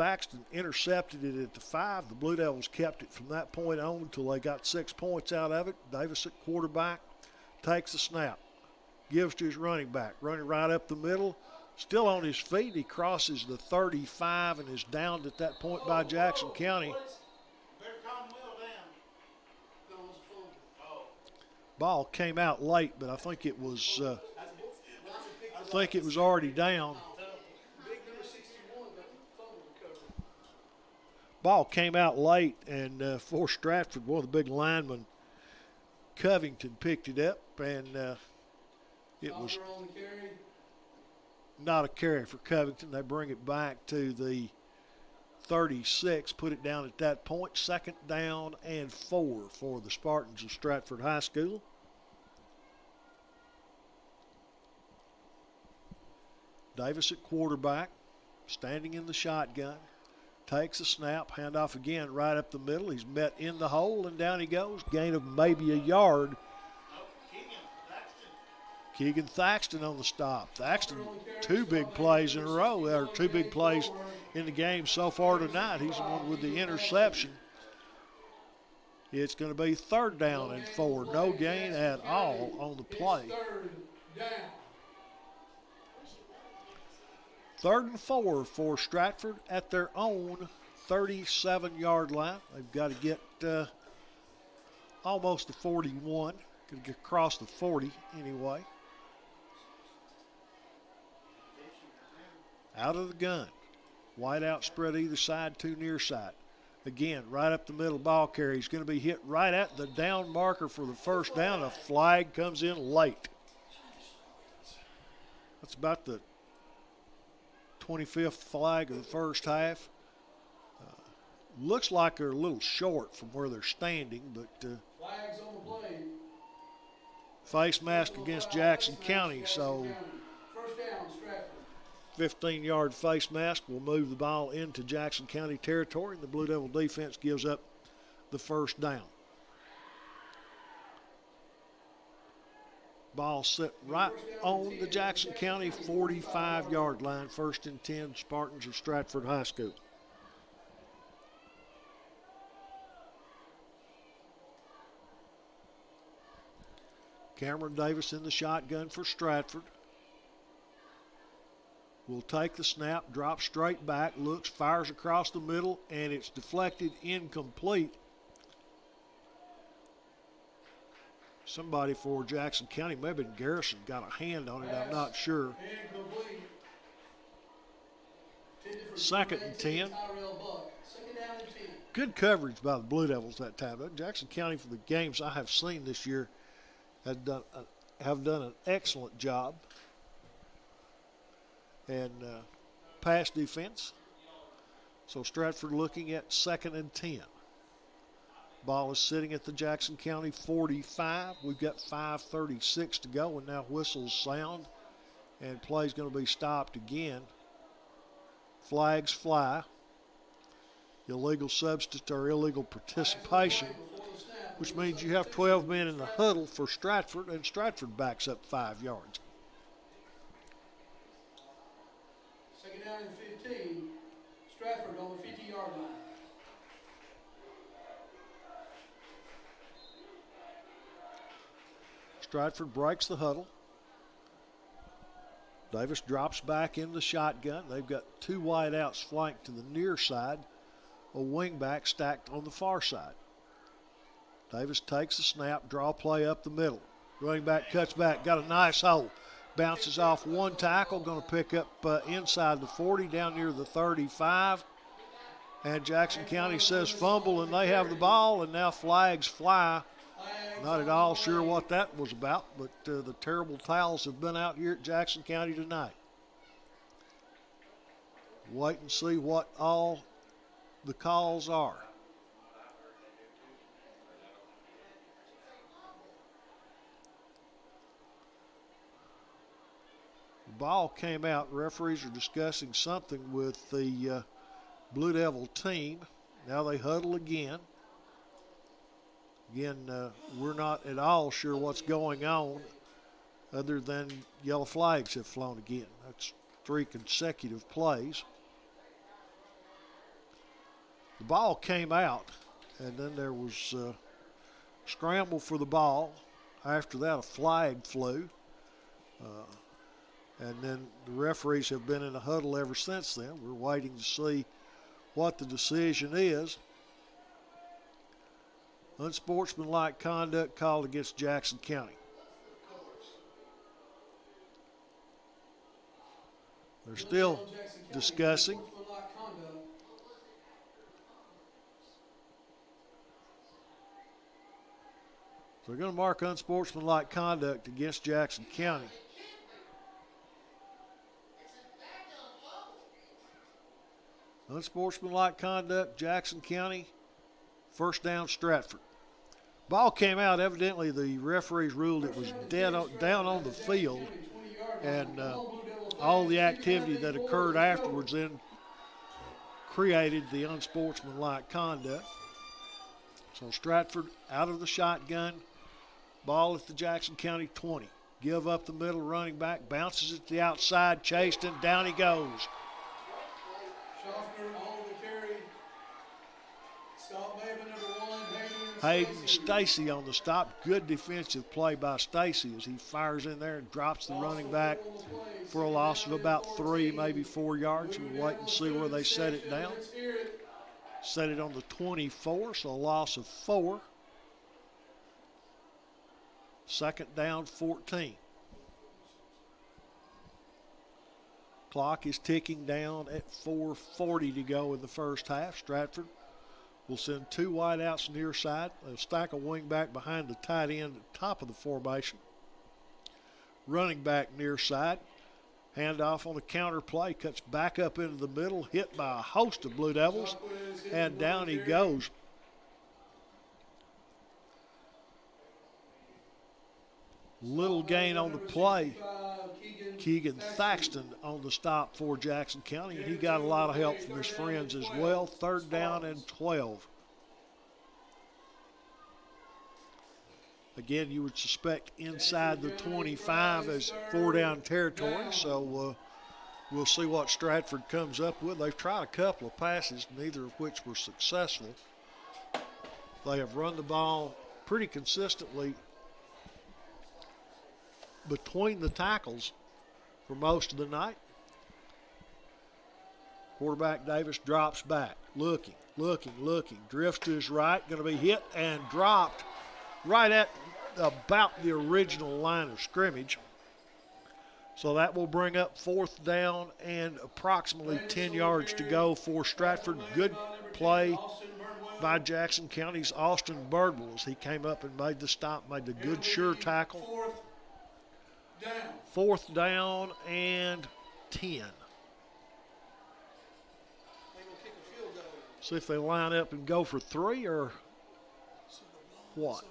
Thaxton intercepted it at the 5. The Blue Devils kept it from that point on until they got 6 points out of it. Davis at quarterback takes the snap, gives to his running back, running right up the middle. Still on his feet, he crosses the 35 and is downed at that point by Jackson County. Ball came out late, but I think it was already down. Ball came out late, and for Stratford, one of the big linemen, Covington, picked it up, and it was not a carry for Covington. They bring it back to the 36, put it down at that point. 2nd down and 4 for the Spartans of Stratford High School. Davis at quarterback, standing in the shotgun. Takes a snap, handoff again right up the middle. He's met in the hole, and down he goes. Gain of maybe a yard. Keegan Thaxton on the stop. Thaxton, 2 big plays in a row, or 2 big plays in the game so far tonight. He's the one with the interception. It's going to be 3rd down and 4. No gain at all on the play. 3rd and 4 for Stratford at their own 37-yard line. They've got to get almost the 41. Could get across the 40 anyway. Out of the gun. Wide out spread either side, 2 near side. Again, right up the middle ball carry. He's going to be hit right at the down marker for the 1st down. A flag comes in late. That's about the 25th flag of the first half. Looks like they're a little short from where they're standing, but flags on the play. Face mask against Jackson County, so 1st down, Stratford. 15-yard face mask will move the ball into Jackson County territory, and the Blue Devil defense gives up the 1st down. Ball set right on the Jackson County 45-yard line. 1st and 10, Spartans of Stratford High School. Cameron Davis in the shotgun for Stratford. Will take the snap, drop straight back, looks, fires across the middle, and it's deflected, incomplete. Somebody for Jackson County, maybe Garrison, got a hand on it, I'm not sure. 2nd and 10. Good coverage by the Blue Devils that time. Jackson County, for the games I have seen this year, have done an excellent job. And pass defense. So Stratford looking at 2nd and 10. Ball is sitting at the Jackson County 45. We've got 5:36 to go, and now whistles sound, and play's going to be stopped again. Flags fly. Illegal substitute or illegal participation, which means you have 12 men in the huddle for Stratford, and Stratford backs up 5 yards. 2nd down and 15. Stratford on the 50-yard line. Stratford breaks the huddle. Davis drops back in the shotgun. They've got 2 wideouts flanked to the near side, a wingback stacked on the far side. Davis takes the snap, draw play up the middle. Running back cuts back, got a nice hole. Bounces off 1 tackle, going to pick up inside the 40, down near the 35. And Jackson County says fumble, and they have the ball, and now flags fly. Not at all sure what that was about, but the terrible towels have been out here at Jackson County tonight. Wait and see what all the calls are. The ball came out. Referees are discussing something with the Blue Devil team. Now they huddle again. Again, we're not at all sure what's going on other than yellow flags have flown again. That's 3 consecutive plays. The ball came out, and then there was a scramble for the ball. After that, a flag flew. And then the referees have been in a huddle ever since then. We're waiting to see what the decision is. Unsportsmanlike conduct called against Jackson County. They're still discussing. So they're going to mark unsportsmanlike conduct against Jackson County. Unsportsmanlike conduct, Jackson County, first down, Stratford. Ball came out. Evidently, the referees ruled it was down on the field, and all the activity that occurred afterwards then created the unsportsmanlike conduct. So Stratford out of the shotgun, ball at the Jackson County 20. Give up the middle, running back, bounces it to the outside, chased, and down he goes. Schaffner on the carry. Stop Maven, number 1. Hayden Stacy on the stop. Good defensive play by Stacy as he fires in there and drops the running back for a loss of about 3, maybe 4 yards. We'll wait and see where they set it down. Set it on the 24, so a loss of 4. Second down, 14. Clock is ticking down at 4:40 to go in the first half. Stratford will send 2 wideouts near side. They'll stack a wing back behind the tight end at the top of the formation. Running back near side. Handoff on the counter play. Cuts back up into the middle. Hit by a host of Blue Devils. And down he goes. Little gain on the play. Keegan Thaxton on the stop for Jackson County, and he got a lot of help from his friends as well. Third down and 12. Again, you would suspect inside the 25 as 4-down territory, so we'll see what Stratford comes up with. They've tried a couple of passes, neither of which were successful. They have run the ball pretty consistently between the tackles for most of the night. Quarterback Davis drops back, looking, drifts to his right, going to be hit and dropped right at about the original line of scrimmage. So that will bring up 4th down and approximately 10 yards to go for Stratford. Good play by Jackson County's Austin Birdwell as he came up and made the stop, made the good sure tackle. 4th down and 10. See if they line up and go for 3 or what.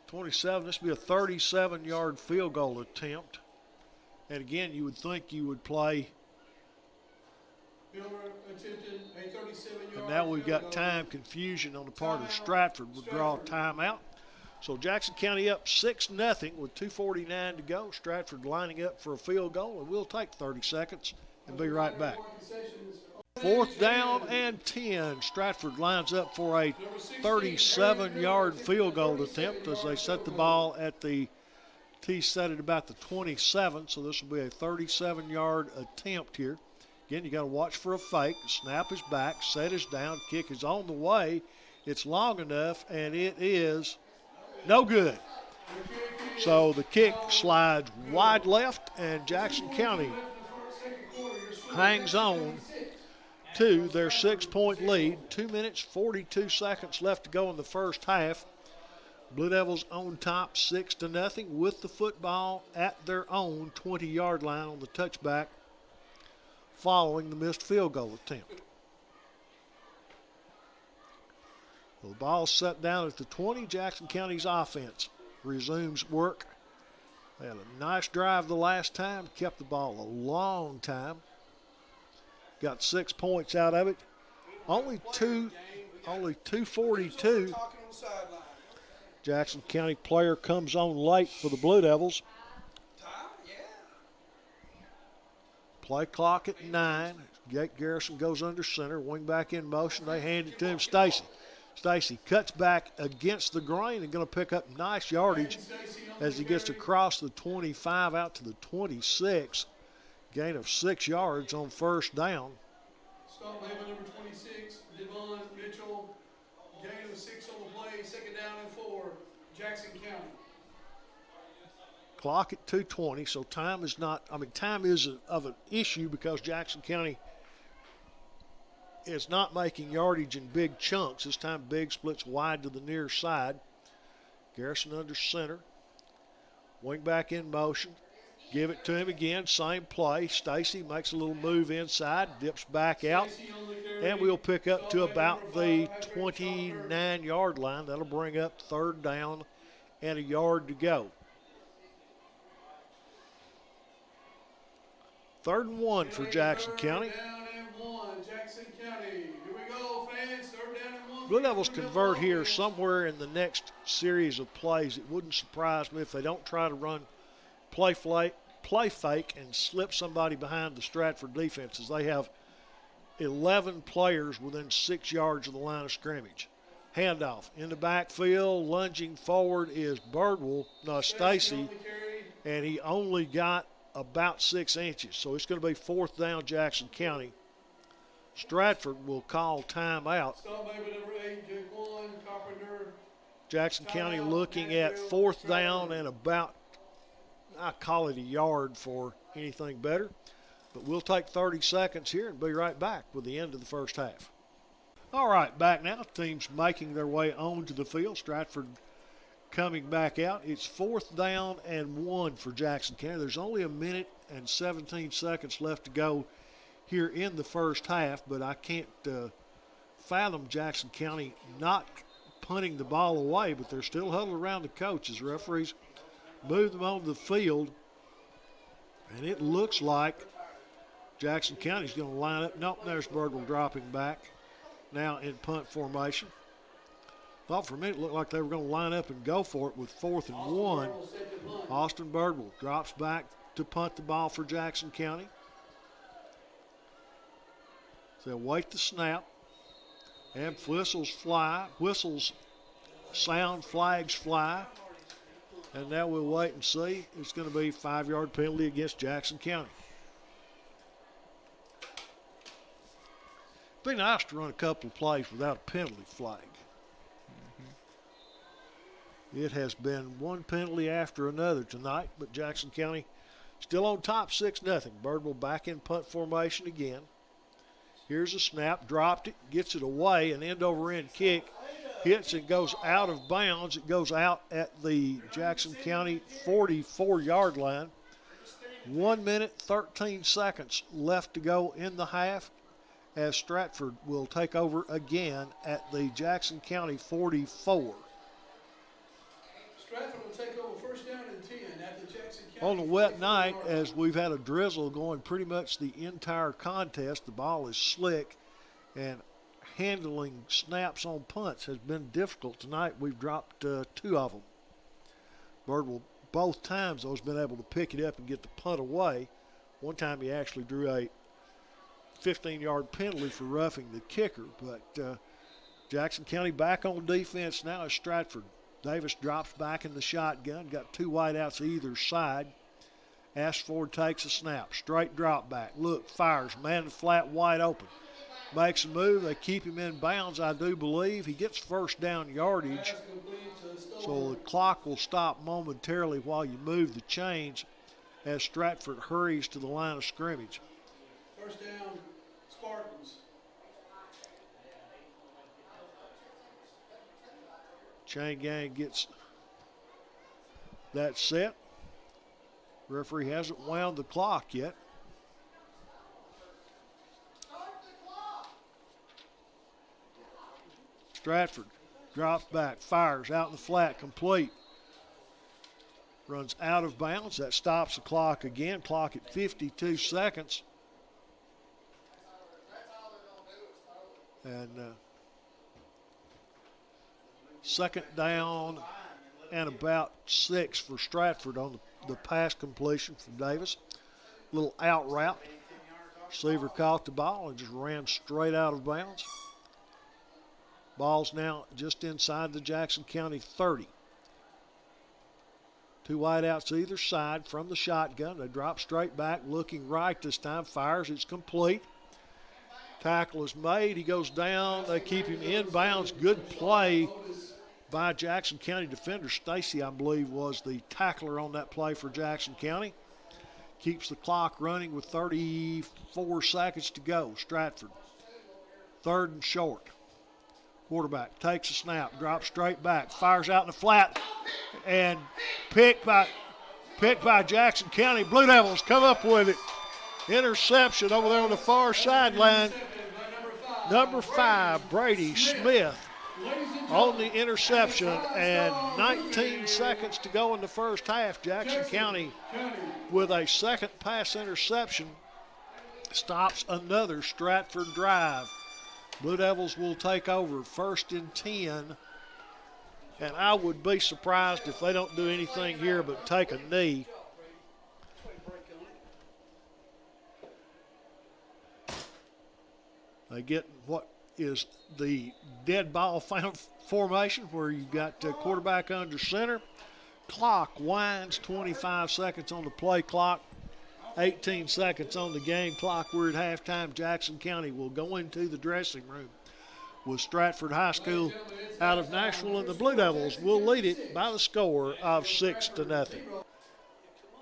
27. This will be a 37-yard field goal attempt. And again, you would think you would play. And now we've got time confusion on the part of Stratford. We'll draw a timeout. So Jackson County up 6-0 with 2:49 to go. Stratford lining up for a field goal, and we'll take 30 seconds and be right back. 4th down and 10. Stratford lines up for a 37-yard field goal attempt as they set the ball at the tee set at about the 27. So this will be a 37-yard attempt here. Again, you got to watch for a fake. The snap is back, set is down, kick is on the way. It's long enough, and it is no good. So the kick slides wide left, and Jackson County hangs on to their 6-point lead. 2 minutes, 42 seconds left to go in the first half. Blue Devils on top 6-0 with the football at their own 20-yard line on the touchback following the missed field goal attempt. Well, the ball set down at the 20. Jackson County's offense resumes work. They had a nice drive the last time, kept the ball a long time. Got 6 points out of it. Only 2:42. Jackson County player comes on late for the Blue Devils. Play clock at 9. Jake Garrison goes under center. Wing back in motion. They hand it to him. Stacy. Stacy cuts back against the grain and going to pick up nice yardage as he gets across the 25 out to the 26. Gain of 6 yards on first down. Stop label number 26, Devon Mitchell. Gain of 6 on the play. Second down and 4, Jackson County. Clock at 2:20, so time is of an issue because Jackson County is not making yardage in big chunks. This time Big splits wide to the near side. Garrison under center. Wing back in motion. Give it to him again, same play. Stacy makes a little move inside, dips back out, and we'll pick up to about the 29-yard line. That'll bring up third down and a yard to go. 3rd and 1 for Jackson County. Down and 1, Jackson County. Here we go, fans. 3rd down and 1. Blue Devils convert here somewhere in the next series of plays. It wouldn't surprise me if they don't try to run play fake and slip somebody behind the Stratford defenses. They have 11 players within 6 yards of the line of scrimmage. Handoff in the backfield, lunging forward is Stacy, and he only got about 6 inches. So it's going to be 4th down, Jackson County. Stratford will call timeout. Stop baby number 8, Jaquan Carpenter. Jackson County looking at 4th down and about, I call it a yard for anything better. But we'll take 30 seconds here and be right back with the end of the first half. All right, back now. Teams making their way onto the field. Stratford coming back out. It's 4th down and 1 for Jackson County. There's only a minute and 17 seconds left to go here in the first half, but I can't fathom Jackson County not punting the ball away, but they're still huddled around the coach as referees move them onto the field. And it looks like Jackson County's going to line up. Nope, there's Birdwell dropping back now in punt formation. Thought for a minute it looked like they were going to line up and go for it with 4th and 1. Austin Birdwell drops back to punt the ball for Jackson County. So they'll wait the snap. And whistles fly. Whistles sound, flags fly. And now we'll wait and see. It's going to be a 5-yard penalty against Jackson County. It'd be nice to run a couple of plays without a penalty flag. It has been one penalty after another tonight, but Jackson County still on top 6-0. Birdwell back in punt formation again. Here's a snap, dropped it, gets it away, an end-over-end kick. Hits and goes out of bounds. It goes out at the Jackson County 44-yard line. 1 minute, 13 seconds left to go in the half as Stratford will take over again at the Jackson County 44. Stratford will take over 1st down and 10 at the Jackson County. On a wet night, as we've had a drizzle going pretty much the entire contest, the ball is slick, and handling snaps on punts has been difficult tonight. We've dropped 2 of them. Birdwell, both times, though, has been able to pick it up and get the punt away. One time he actually drew a 15-yard penalty for roughing the kicker. But Jackson County back on defense now as Stratford. Davis drops back in the shotgun. Got 2 wideouts either side. Ashford takes a snap. Straight drop back. Look, fires. Man flat wide open. Makes a move. They keep him in bounds, I do believe. He gets 1st down yardage. So the clock will stop momentarily while you move the chains as Stratford hurries to the line of scrimmage. 1st down, Spartans. Chain gang gets that set. Referee hasn't wound the clock yet. Stratford drops back, fires out in the flat, complete. Runs out of bounds. That stops the clock again. Clock at 52 seconds. And 2nd down and about 6 for Stratford on the pass completion from Davis. Little out route. Receiver caught the ball and just ran straight out of bounds. Ball's now just inside the Jackson County 30. Two wideouts either side from the shotgun. They drop straight back, looking right this time. Fires, it's complete. Tackle is made. He goes down. They keep him inbounds. Good play by Jackson County defender. Stacy, I believe, was the tackler on that play for Jackson County. Keeps the clock running with 34 seconds to go. Stratford, 3rd and short. Quarterback takes a snap, drops straight back, fires out in the flat, and picked by Jackson County. Blue Devils come up with it. Interception over there on the far sideline. Number 5, Brady Smith on the interception, and 19 seconds to go in the first half. Jackson County with a second pass interception stops another Stratford drive. Blue Devils will take over 1st and 10, and I would be surprised if they don't do anything here but take a knee. They get what is the dead ball formation, where you've got the quarterback under center. Clock winds, 25 seconds on the play clock, 18 seconds on the game clock. We're at halftime. Jackson County will go into the dressing room with Stratford High School out of Nashville, and the Blue Devils will lead it by the score of 6-0.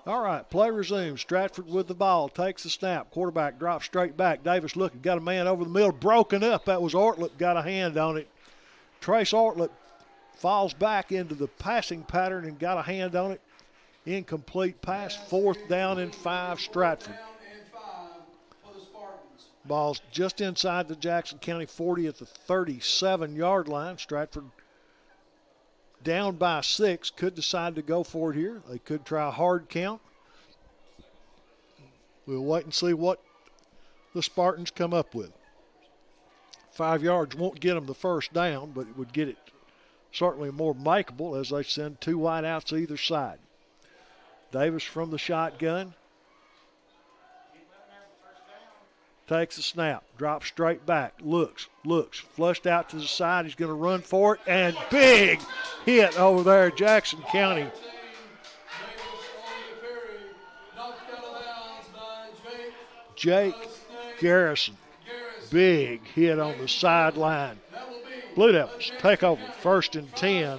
All right, play resumes. Stratford with the ball, takes the snap. Quarterback drops straight back. Davis looking, got a man over the middle, broken up. That was Ortlip, got a hand on it. Trace Ortlip falls back into the passing pattern and got a hand on it. Incomplete pass, 4th down and 5, Stratford. Ball's just inside the Jackson County 40 at the 37-yard line. Stratford down by 6, could decide to go for it here. They could try a hard count. We'll wait and see what the Spartans come up with. 5 yards won't get them the first down, but it would get it certainly more makeable as they send 2 wideouts either side. Davis from the shotgun. Takes the snap, drops straight back, looks, flushed out to the side. He's going to run for it, and big hit over there, Jackson County. Jake Garrison, big hit on the sideline. Blue Devils take over, 1st and 10.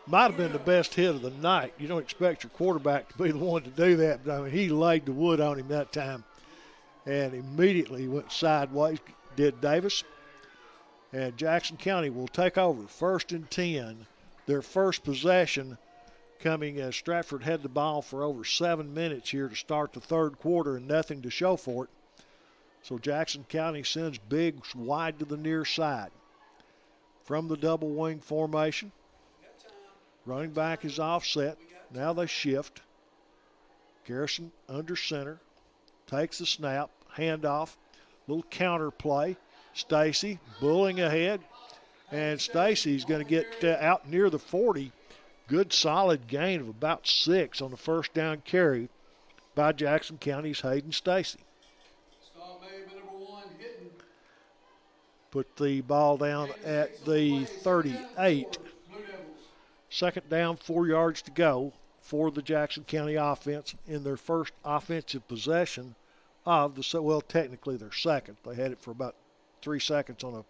Might have been the best hit of the night. You don't expect your quarterback to be the one to do that, but I mean, he laid the wood on him that time. And immediately went sideways, did Davis. And Jackson County will take over, 1st and 10. Their first possession coming as Stratford had the ball for over 7 minutes here to start the 3rd quarter and nothing to show for it. So Jackson County sends Biggs wide to the near side. From the double wing formation. Running back is offset. Now they shift. Garrison under center. Takes the snap. Handoff. Little counter play. Stacy bulling ahead. And Stacy's going to get out near the 40. Good solid gain of about 6 on the first down carry by Jackson County's Hayden Stacy. Put the ball down at the 38. 2nd down, 4 yards to go for the Jackson County offense in their first offensive possession of the, well, technically their second. They had it for about 3 seconds on a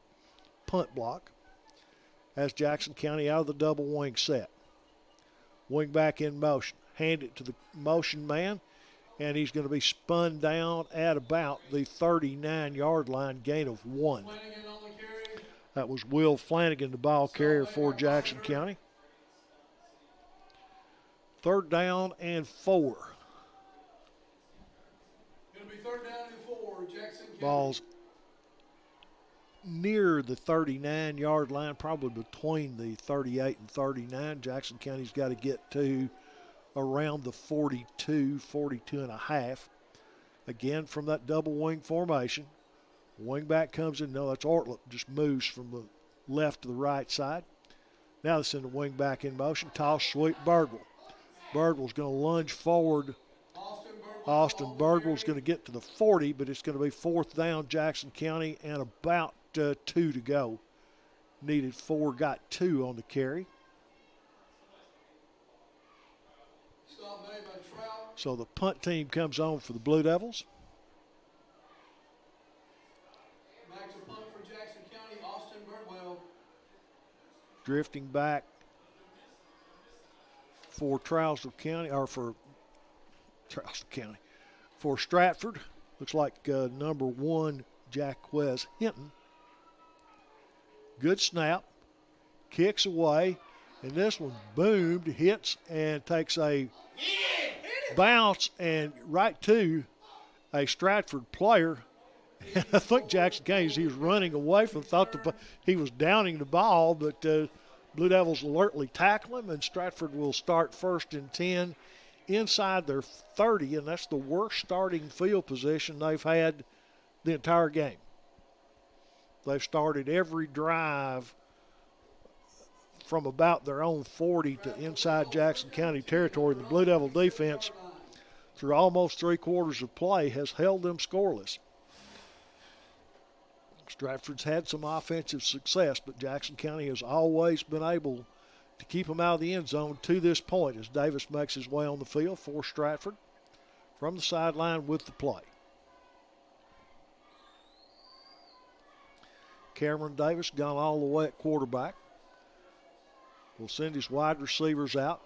punt block. As Jackson County out of the double wing set. Wing back in motion. Hand it to the motion man, and he's going to be spun down at about the 39-yard line, gain of 1. That was Will Flanagan, the ball carrier for Jackson County. 3rd down and 4. It'll be 3rd down and 4, Jackson County. Ball's near the 39-yard line, probably between the 38 and 39. Jackson County's got to get to around the 42, 42 and a half. Again, from that double wing formation. Wing back comes in. No, that's Ortlip. Just moves from the left to the right side. Now they send the wing back in motion. Toss sweep Birdwell. Birdwell's going to lunge forward Austin Birdwell's going to get to the 40, but it's going to be 4th down Jackson County and about 2 to go. Needed 4, got 2 on the carry. So the punt team comes on for the Blue Devils. Back to punt for Jackson County, Austin Birdwell. Drifting back for Trousdale County, or for Trousdale County, for Stratford. Looks like number 1, Jacquez Hinton. Good snap, kicks away, and this one boomed, hits, and takes a bounce and right to a Stratford player. And I think Jackson County, he was running away from, thought he was downing the ball, but Blue Devils alertly tackle him, and Stratford will start 1st and 10 inside their 30, and that's the worst starting field position they've had the entire game. They've started every drive from about their own 40 to inside Jackson County territory. The Blue Devil defense, through almost 3 quarters of play, has held them scoreless. Stratford's had some offensive success, but Jackson County has always been able to keep them out of the end zone to this point as Davis makes his way on the field for Stratford from the sideline with the play. Cameron Davis gone all the way at quarterback. Will send his wide receivers out.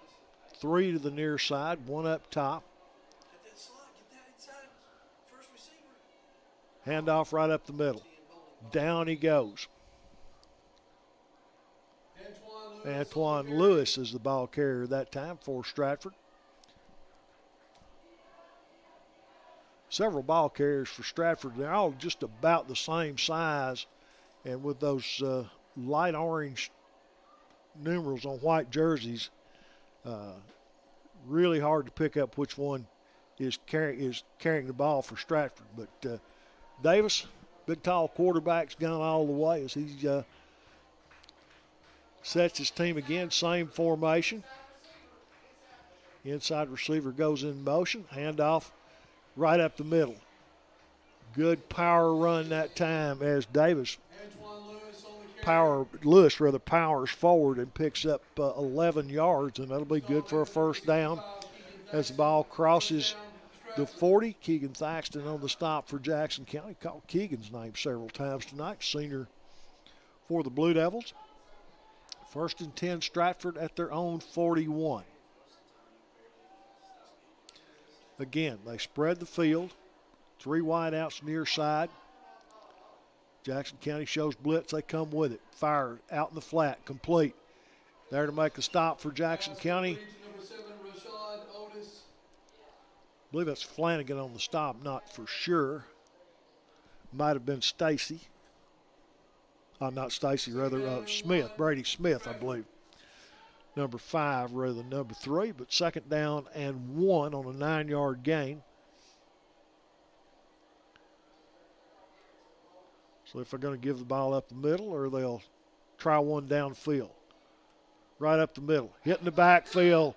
3 to the near side, 1 up top. Get that slot, get that inside first receiver. Handoff right up the middle. Down he goes. Antoine Lewis is the ball carrier that time for Stratford. Several ball carriers for Stratford. They're all just about the same size, and with those light orange numerals on white jerseys, really hard to pick up which one is carrying the ball for Stratford. But Davis, big tall quarterback's gone all the way as he sets his team again. Same formation. Inside receiver goes in motion. Handoff right up the middle. Good power run that time as Davis powers forward and picks up 11 yards, and that'll be good for a 1st down as the ball crosses the 40. Keegan Thaxton on the stop for Jackson County. Called Keegan's name several times tonight, senior for the Blue Devils. 1st and 10, Stratford at their own 41. Again, they spread the field. 3 wideouts near side. Jackson County shows blitz. They come with it. Fire out in the flat. Complete. There to make a stop for Jackson County. I believe that's Flanagan on the stop, not for sure. Might have been Stacy. Not Stacy, rather Smith. Brady Smith, I believe. Number 5 rather than number 3. But 2nd down and 1 on a 9-yard gain. So if they're going to give the ball up the middle, or they'll try one downfield. Right up the middle. Hitting the backfield,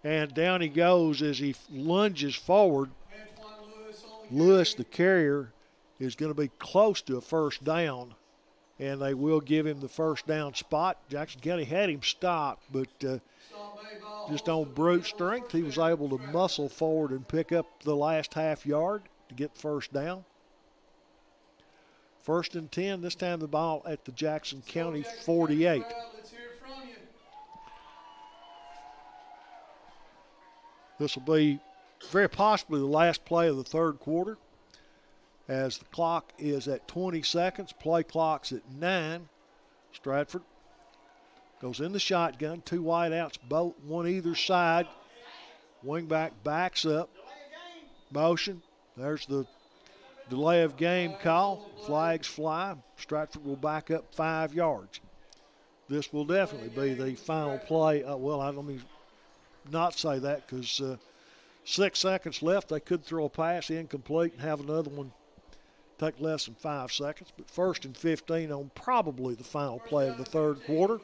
and down he goes as he lunges forward. Lewis, the carrier, is going to be close to a 1st down, and they will give him the 1st down spot. Jackson County had him stopped, but just on brute strength, he was able to muscle forward and pick up the last half yard to get the 1st down. 1st and 10, this time the ball at the Jackson County 48. This will be very possibly the last play of the 3rd quarter, as the clock is at 20 seconds. Play clock's at 9. Stratford goes in the shotgun. 2 wideouts, both one either side. Wingback backs up. Motion. There's the delay of game call. Flags fly. Stratford will back up 5 yards. This will definitely be the final play. Well, I don't mean not say that, because 6 seconds left. They could throw a pass incomplete and have another one take less than 5 seconds. But 1st and 15 on probably the final play of the 3rd quarter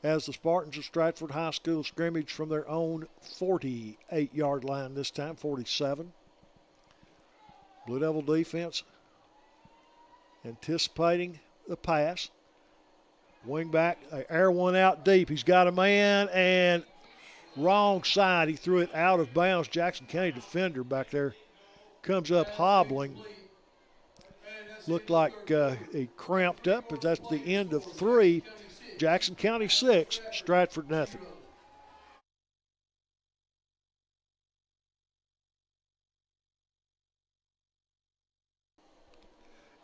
as the Spartans of Stratford High School scrimmage from their own 48-yard line this time, 47. Blue Devil defense anticipating the pass. Wingback, air one out deep. He's got a man, and wrong side. He threw it out of bounds. Jackson County defender back there comes up hobbling. Looked like he cramped up, but that's the end of 3. Jackson County 6, Stratford nothing.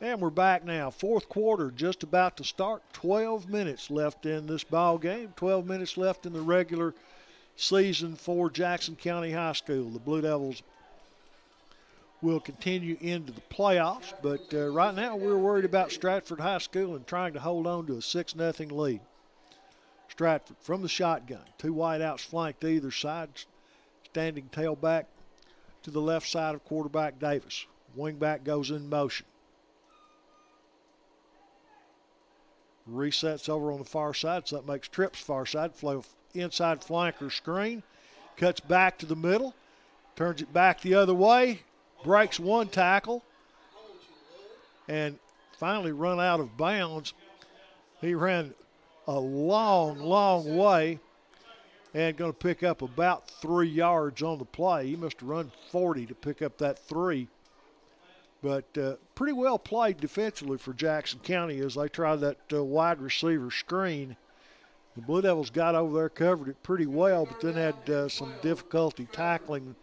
And we're back now. Fourth quarter just about to start. 12 minutes left in this ball game. 12 minutes left in the regular season for Jackson County High School. The Blue Devils will continue into the playoffs, but right now we're worried about Stratford High School and trying to hold on to a 6-0 lead. Stratford from the shotgun. 2 wideouts flanked either side. Standing tailback to the left side of quarterback Davis. Wingback goes in motion. Resets over on the far side, so that makes trips far side. Flow inside flanker screen. Cuts back to the middle. Turns it back the other way. Breaks one tackle. And finally run out of bounds. He ran a long way. And going to pick up about 3 yards on the play. He must have run 40 to pick up that 3. But pretty well played defensively for Jackson County as they tried that wide receiver screen. The Blue Devils got over there, covered it pretty well, but then had some difficulty tackling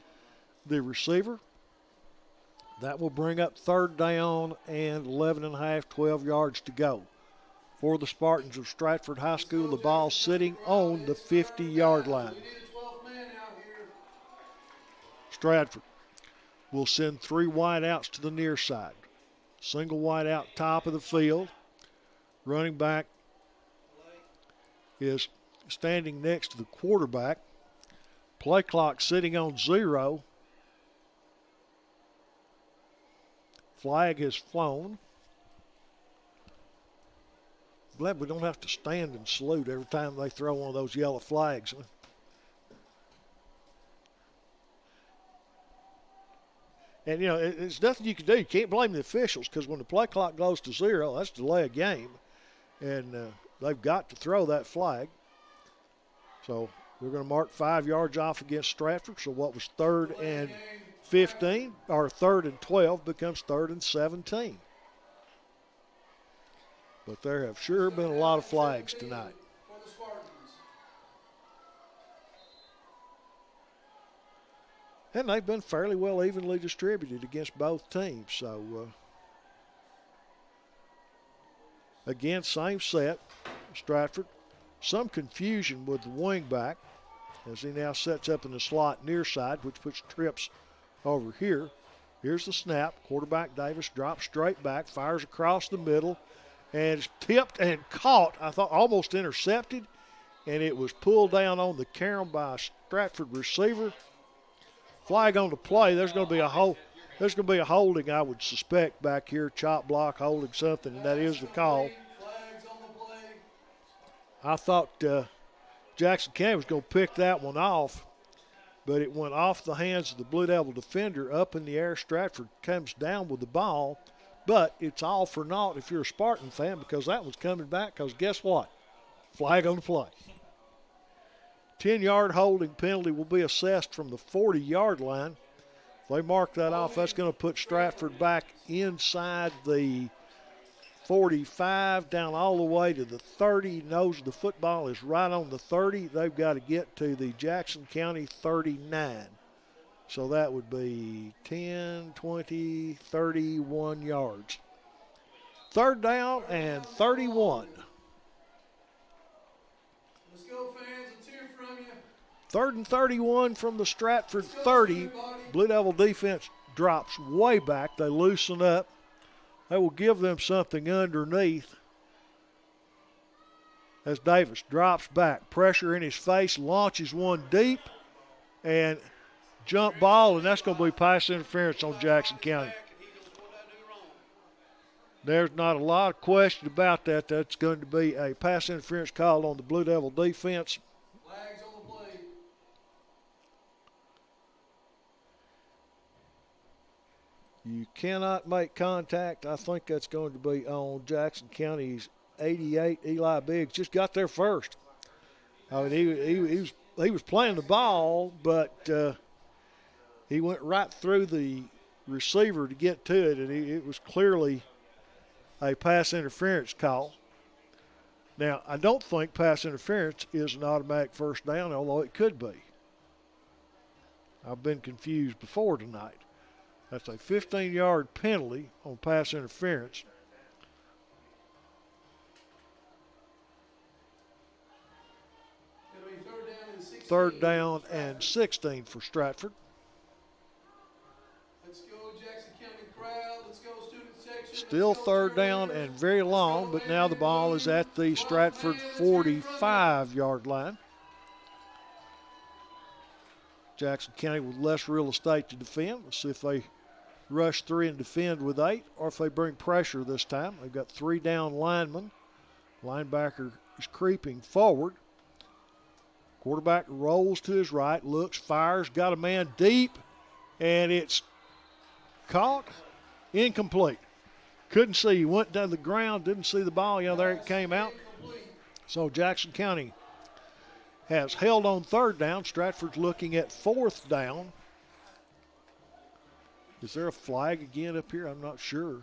the receiver. That will bring up 3rd down and 11.5, 12 yards to go. For the Spartans of Stratford High School, the ball sitting on the 50-yard line. Stratford will send 3 wideouts to the near side. Single wide out top of the field. Running back is standing next to the quarterback. Play clock sitting on 0. Flag has flown. Glad we don't have to stand and salute every time they throw one of those yellow flags. And, it's nothing you can do. You can't blame the officials because when the play clock goes to 0, that's delay a game. And they've got to throw that flag. So we're going to mark 5 yards off against Stratford. So what was 3rd and 15 or 3rd and 12 becomes 3rd and 17. But there have sure been a lot of flags tonight. And they've been fairly well evenly distributed against both teams. So, again, same set. Stratford. Some confusion with the wingback as he now sets up in the slot near side, which puts trips over here. Here's the snap. Quarterback Davis drops straight back, fires across the middle, and is tipped and caught. I thought almost intercepted, and it was pulled down on the carom by a Stratford receiver. Flag on the play. There's going to be a holding, I would suspect, back here. Chop block, holding something, and that is the call. I thought Jackson County was going to pick that one off, but it went off the hands of the Blue Devil defender up in the air. Stratford comes down with the ball, but it's all for naught if you're a Spartan fan because that one's coming back because guess what? Flag on the play. 10-yard holding penalty will be assessed from the 40-yard line. If they mark that off, that's going to put Stratford back inside the 45, down all the way to the 30. Knows the football is right on the 30. They've got to get to the Jackson County 39. So that would be 10, 20, 31 yards. 3rd down and 31. Let's go, fans. Let's hear from you. 3rd and 31 from the Stratford 30. Blue Devil defense drops way back. They loosen up. They will give them something underneath as Davis drops back. Pressure in his face, launches one deep, and jump ball, and that's going to be pass interference on Jackson County. There's not a lot of question about that. That's going to be a pass interference call on the Blue Devil defense. Flags on the play. You cannot make contact. I think that's going to be on Jackson County's 88, Eli Biggs. Just got there first. I mean, he was playing the ball, but he went right through the receiver to get to it, and it was clearly a pass interference call. Now, I don't think pass interference is an automatic first down, although it could be. I've been confused before tonight. That's a 15-yard penalty on pass interference. It'll be third down and 16. Third down and 16 for Stratford. Let's go, Jackson County crowd. Let's go, student section. Still third down and very long, but now the ball is at the Stratford 45-yard line. Jackson County with less real estate to defend. Let's see if they rush 3 and defend with 8, or if they bring pressure this time. They've got 3 down linemen. Linebacker is creeping forward. Quarterback rolls to his right, looks, fires, got a man deep, and it's caught, incomplete. Couldn't see. He went down the ground, didn't see the ball. There it came out. So Jackson County has held on third down. Stratford's looking at fourth down. Is there a flag again up here? I'm not sure.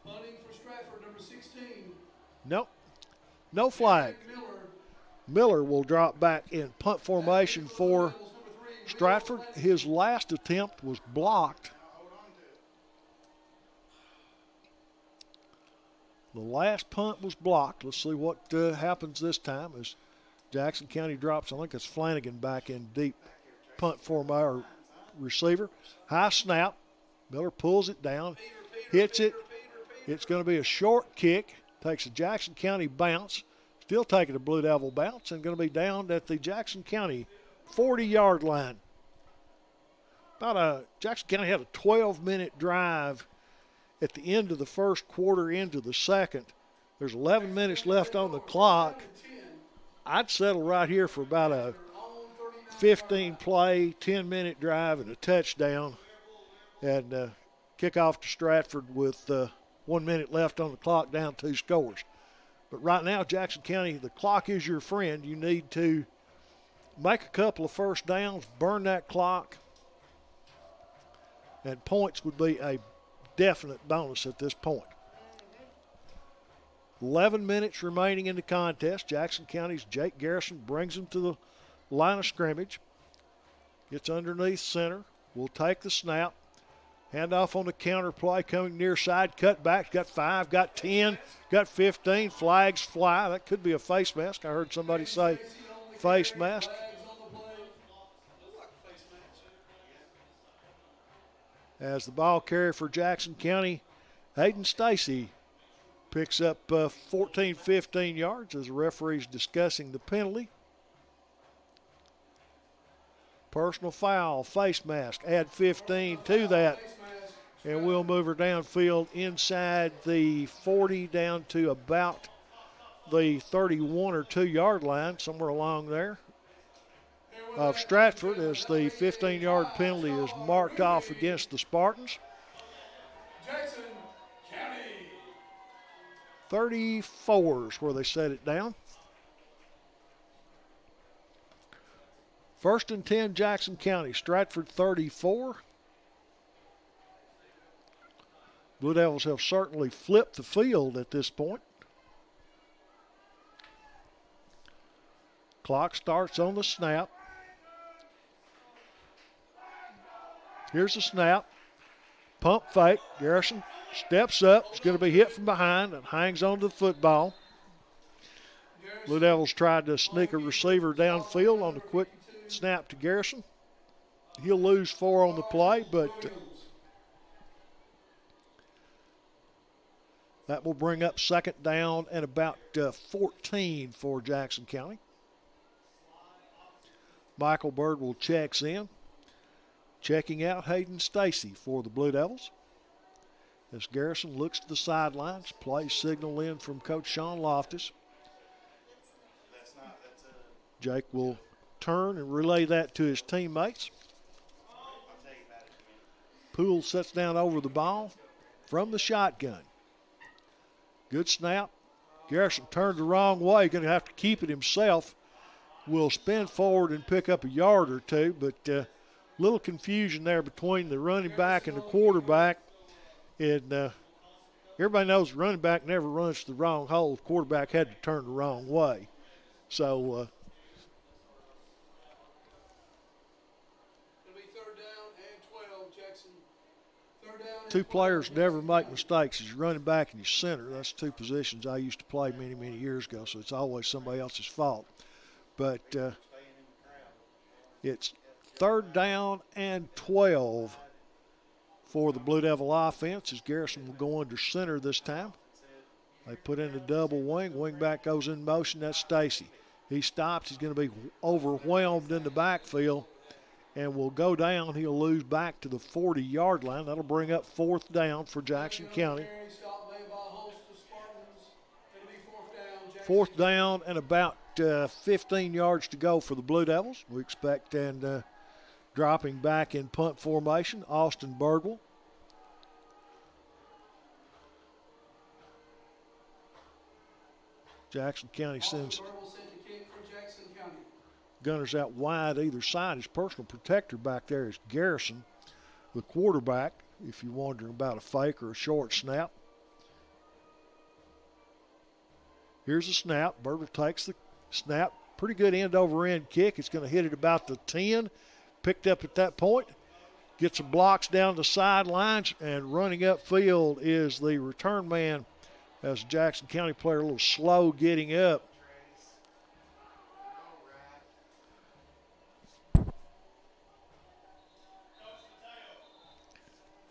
Punting for Stratford, number 16. Nope. No flag. Miller will drop back in punt formation for Stratford. His last attempt was blocked. The last punt was blocked. Let's see what happens this time as Jackson County drops. I think it's Flanagan back in deep punt formation or receiver. High snap. Miller pulls it down, hits it. It's going to be a short kick. Takes a Jackson County bounce. Still taking a Blue Devil bounce and going to be down at the Jackson County 40-yard line. Jackson County had a 12-minute drive at the end of the first quarter into the second. There's 11 minutes left on the clock. I'd settle right here for about a 15-play, 10-minute drive and a touchdown, and kick off to Stratford with 1 minute left on the clock, down 2 scores. But right now, Jackson County, the clock is your friend. You need to make a couple of first downs, burn that clock, and points would be a definite bonus at this point. 11 minutes remaining in the contest. Jackson County's Jake Garrison brings them to the line of scrimmage. Gets underneath center. Will take the snap. Handoff on the counter play, coming near side, cut back, got 5, got 10, got 15, flags fly. That could be a face mask. I heard somebody say face mask. As the ball carrier for Jackson County, Hayden Stacy picks up 14, 15 yards as the referee's discussing the penalty. Personal foul, face mask, add 15 to that. And we'll move her downfield inside the 40 down to about the 31 or 2 yard line, somewhere along there, of Stratford, as the 15-yard penalty is marked off against the Spartans. Jackson County. 34 is where they set it down. First and 10, Jackson County. Stratford 34. Blue Devils have certainly flipped the field at this point. Clock starts on the snap. Here's the snap. Pump fake. Garrison steps up. It's going to be hit from behind and hangs on to the football. Blue Devils tried to sneak a receiver downfield on the quick snap to Garrison. He'll lose 4 on the play, but that will bring up second down and about 14 for Jackson County. Michael Birdwell checks in. Checking out Hayden Stacy for the Blue Devils. As Garrison looks to the sidelines, play signal in from Coach Sean Loftus. Jake will turn and relay that to his teammates. Poole sets down over the ball from the shotgun. Good snap. Garrison turned the wrong way. Going to have to keep it himself. Will spin forward and pick up a yard or two, but little confusion there between the running back and the quarterback. And everybody knows the running back never runs to the wrong hole. The quarterback had to turn the wrong way. So two players never make mistakes. As your running back and your center, that's two positions I used to play many, many years ago, so it's always somebody else's fault. But it's 3rd down and 12 for the Blue Devil offense, as Garrison will go under center this time. They put in a double wing. Wingback goes in motion. That's Stacy. He stops. He's going to be overwhelmed in the backfield and will go down. He'll lose back to the 40-yard line. That'll bring up 4th down for Jackson County. 4th down and about 15 yards to go for the Blue Devils. We expect and dropping back in punt formation, Austin Birdwell. Jackson County sends gunners out wide either side. His personal protector back there is Garrison, the quarterback, if you're wondering about a fake or a short snap. Here's a snap. Birdwell takes the snap. Pretty good end-over-end kick. It's going to hit it about the 10. Picked up at that point. Gets some blocks down the sidelines, and running upfield is the return man as a Jackson County player, a little slow getting up.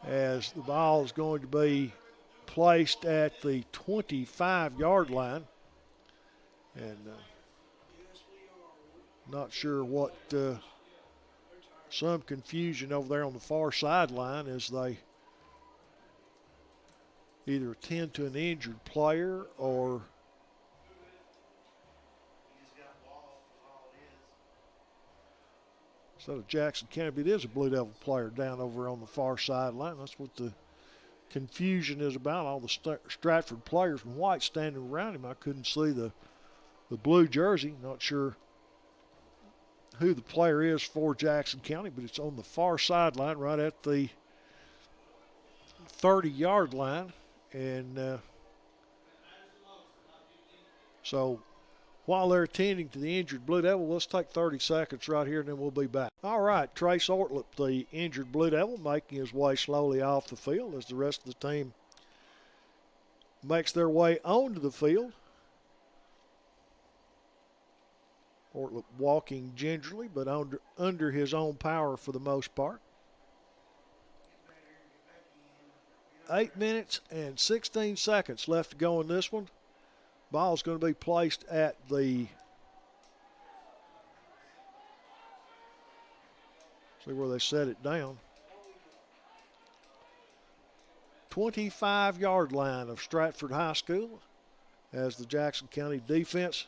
As the ball is going to be placed at the 25-yard line. And not sure what, some confusion over there on the far sideline as they either attend to an injured player or instead of Jackson County, but it is a Blue Devil player down over on the far sideline. That's what the confusion is about. All the Stratford players in white standing around him. I couldn't see the blue jersey. Not sure who the player is for Jackson County, but it's on the far sideline right at the 30-yard line. And so while they're attending to the injured Blue Devil, let's take 30 seconds right here and then we'll be back. All right, Trace Ortlip, the injured Blue Devil, making his way slowly off the field as the rest of the team makes their way onto the field. Ortlip walking gingerly, but under his own power for the most part. 8 minutes and 16 seconds left to go in this one. Ball's going to be placed at the, see where they set it down, 25-yard line of Stratford High School as the Jackson County defense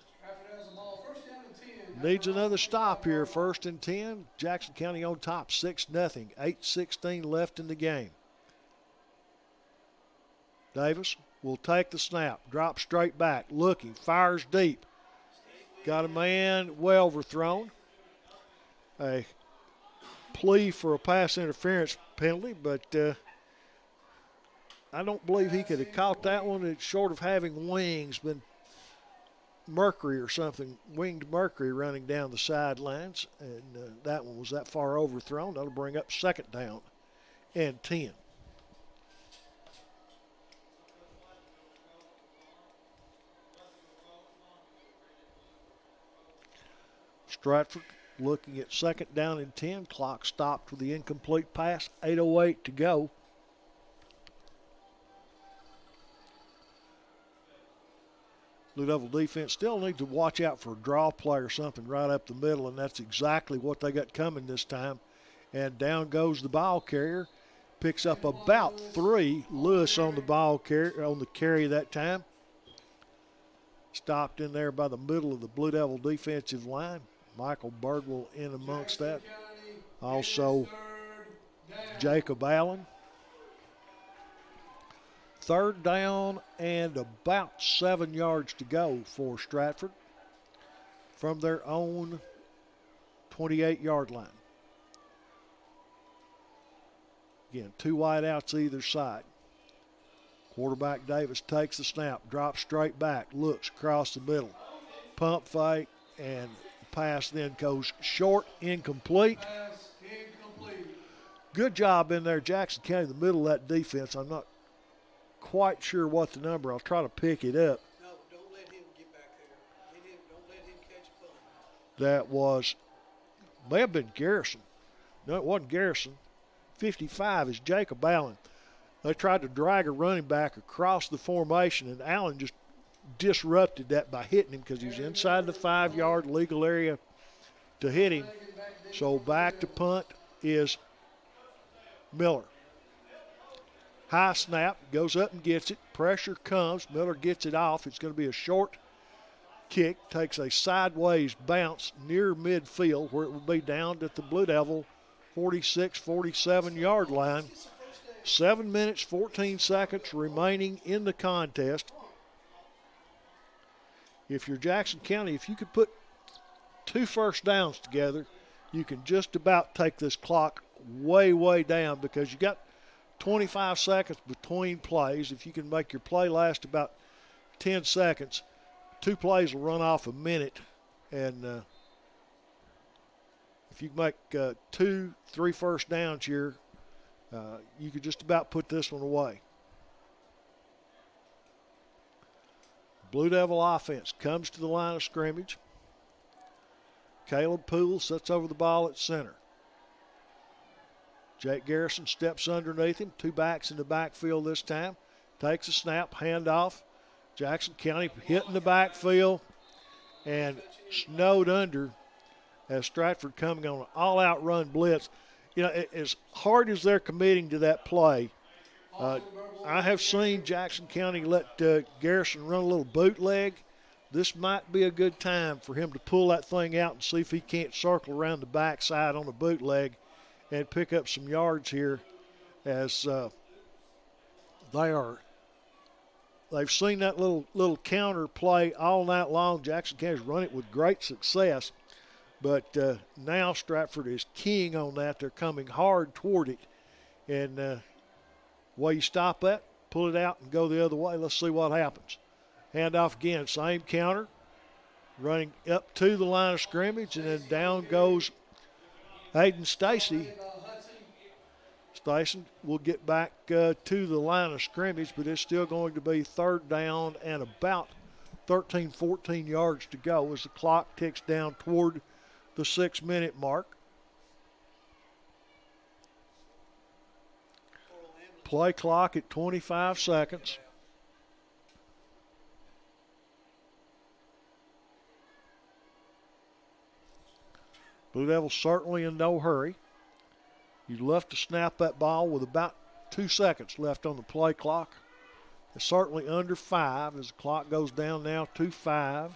needs another stop here. 1st and 10. Jackson County on top, 6-0. 8:16 left in the game. Davis will take the snap, drop straight back, looking, fires deep. Got a man well overthrown. A plea for a pass interference penalty, but I don't believe he could have caught that one. It's short of having wings, been mercury or something, winged mercury running down the sidelines, and that one was that far overthrown. That'll bring up 2nd down and 10. Stratford looking at 2nd down and 10. Clock stopped with the incomplete pass. 8:08 to go. Blue Devil defense still needs to watch out for a draw play or something right up the middle, and that's exactly what they got coming this time. And down goes the ball carrier, picks up about 3. Lewis on the carry that time. Stopped in there by the middle of the Blue Devil defensive line. Michael Birdwell in amongst that. Also, Jacob Allen. 3rd down and about 7 yards to go for Stratford from their own 28-yard line. Again, 2 wideouts either side. Quarterback Davis takes the snap, drops straight back, looks across the middle. Pump fake, and the pass then goes short, incomplete. Good job in there, Jackson County, in the middle of that defense. I'm not quite sure what the number. I'll try to pick it up. No, don't let him get back there. Don't let him catch a punt. That may have been Garrison. No, it wasn't Garrison. 55 is Jacob Allen. They tried to drag a running back across the formation, and Allen just disrupted that by hitting him because he was inside the 5-yard legal area to hit him. So back to punt is Miller. High snap, goes up and gets it. Pressure comes. Miller gets it off. It's going to be a short kick. Takes a sideways bounce near midfield where it will be down at the Blue Devil 46, 47-yard line. 7 minutes, 14 seconds remaining in the contest. If you're Jackson County, if you could put 2 first downs together, you can just about take this clock way, way down because you got 25 seconds between plays. If you can make your play last about 10 seconds, 2 plays will run off a minute. And if you make 2, 3 first downs here, you could just about put this one away. Blue Devil offense comes to the line of scrimmage. Caleb Poole sits over the ball at center. Jake Garrison steps underneath him. 2 backs in the backfield this time. Takes a snap, handoff. Jackson County hitting the backfield and snowed under as Stratford coming on an all-out run blitz. You know, as hard as they're committing to that play, I have seen Jackson County let Garrison run a little bootleg. This might be a good time for him to pull that thing out and see if he can't circle around the backside on the bootleg and pick up some yards here as they've seen that little counter play all night long. Jackson County's run it with great success, but now Stratford is keying on that. They're coming hard toward it, and way you stop that, pull it out and go the other way. Let's see what happens. Handoff again, same counter, running up to the line of scrimmage, and then down goes Hayden Stacy. Stacy will get back to the line of scrimmage, but it's still going to be 3rd down and about 13, 14 yards to go as the clock ticks down toward the 6-minute mark. Play clock at 25 seconds. Blue Devils certainly in no hurry. You'd love to snap that ball with about 2 seconds left on the play clock. It's certainly under 5 as the clock goes down now to 5.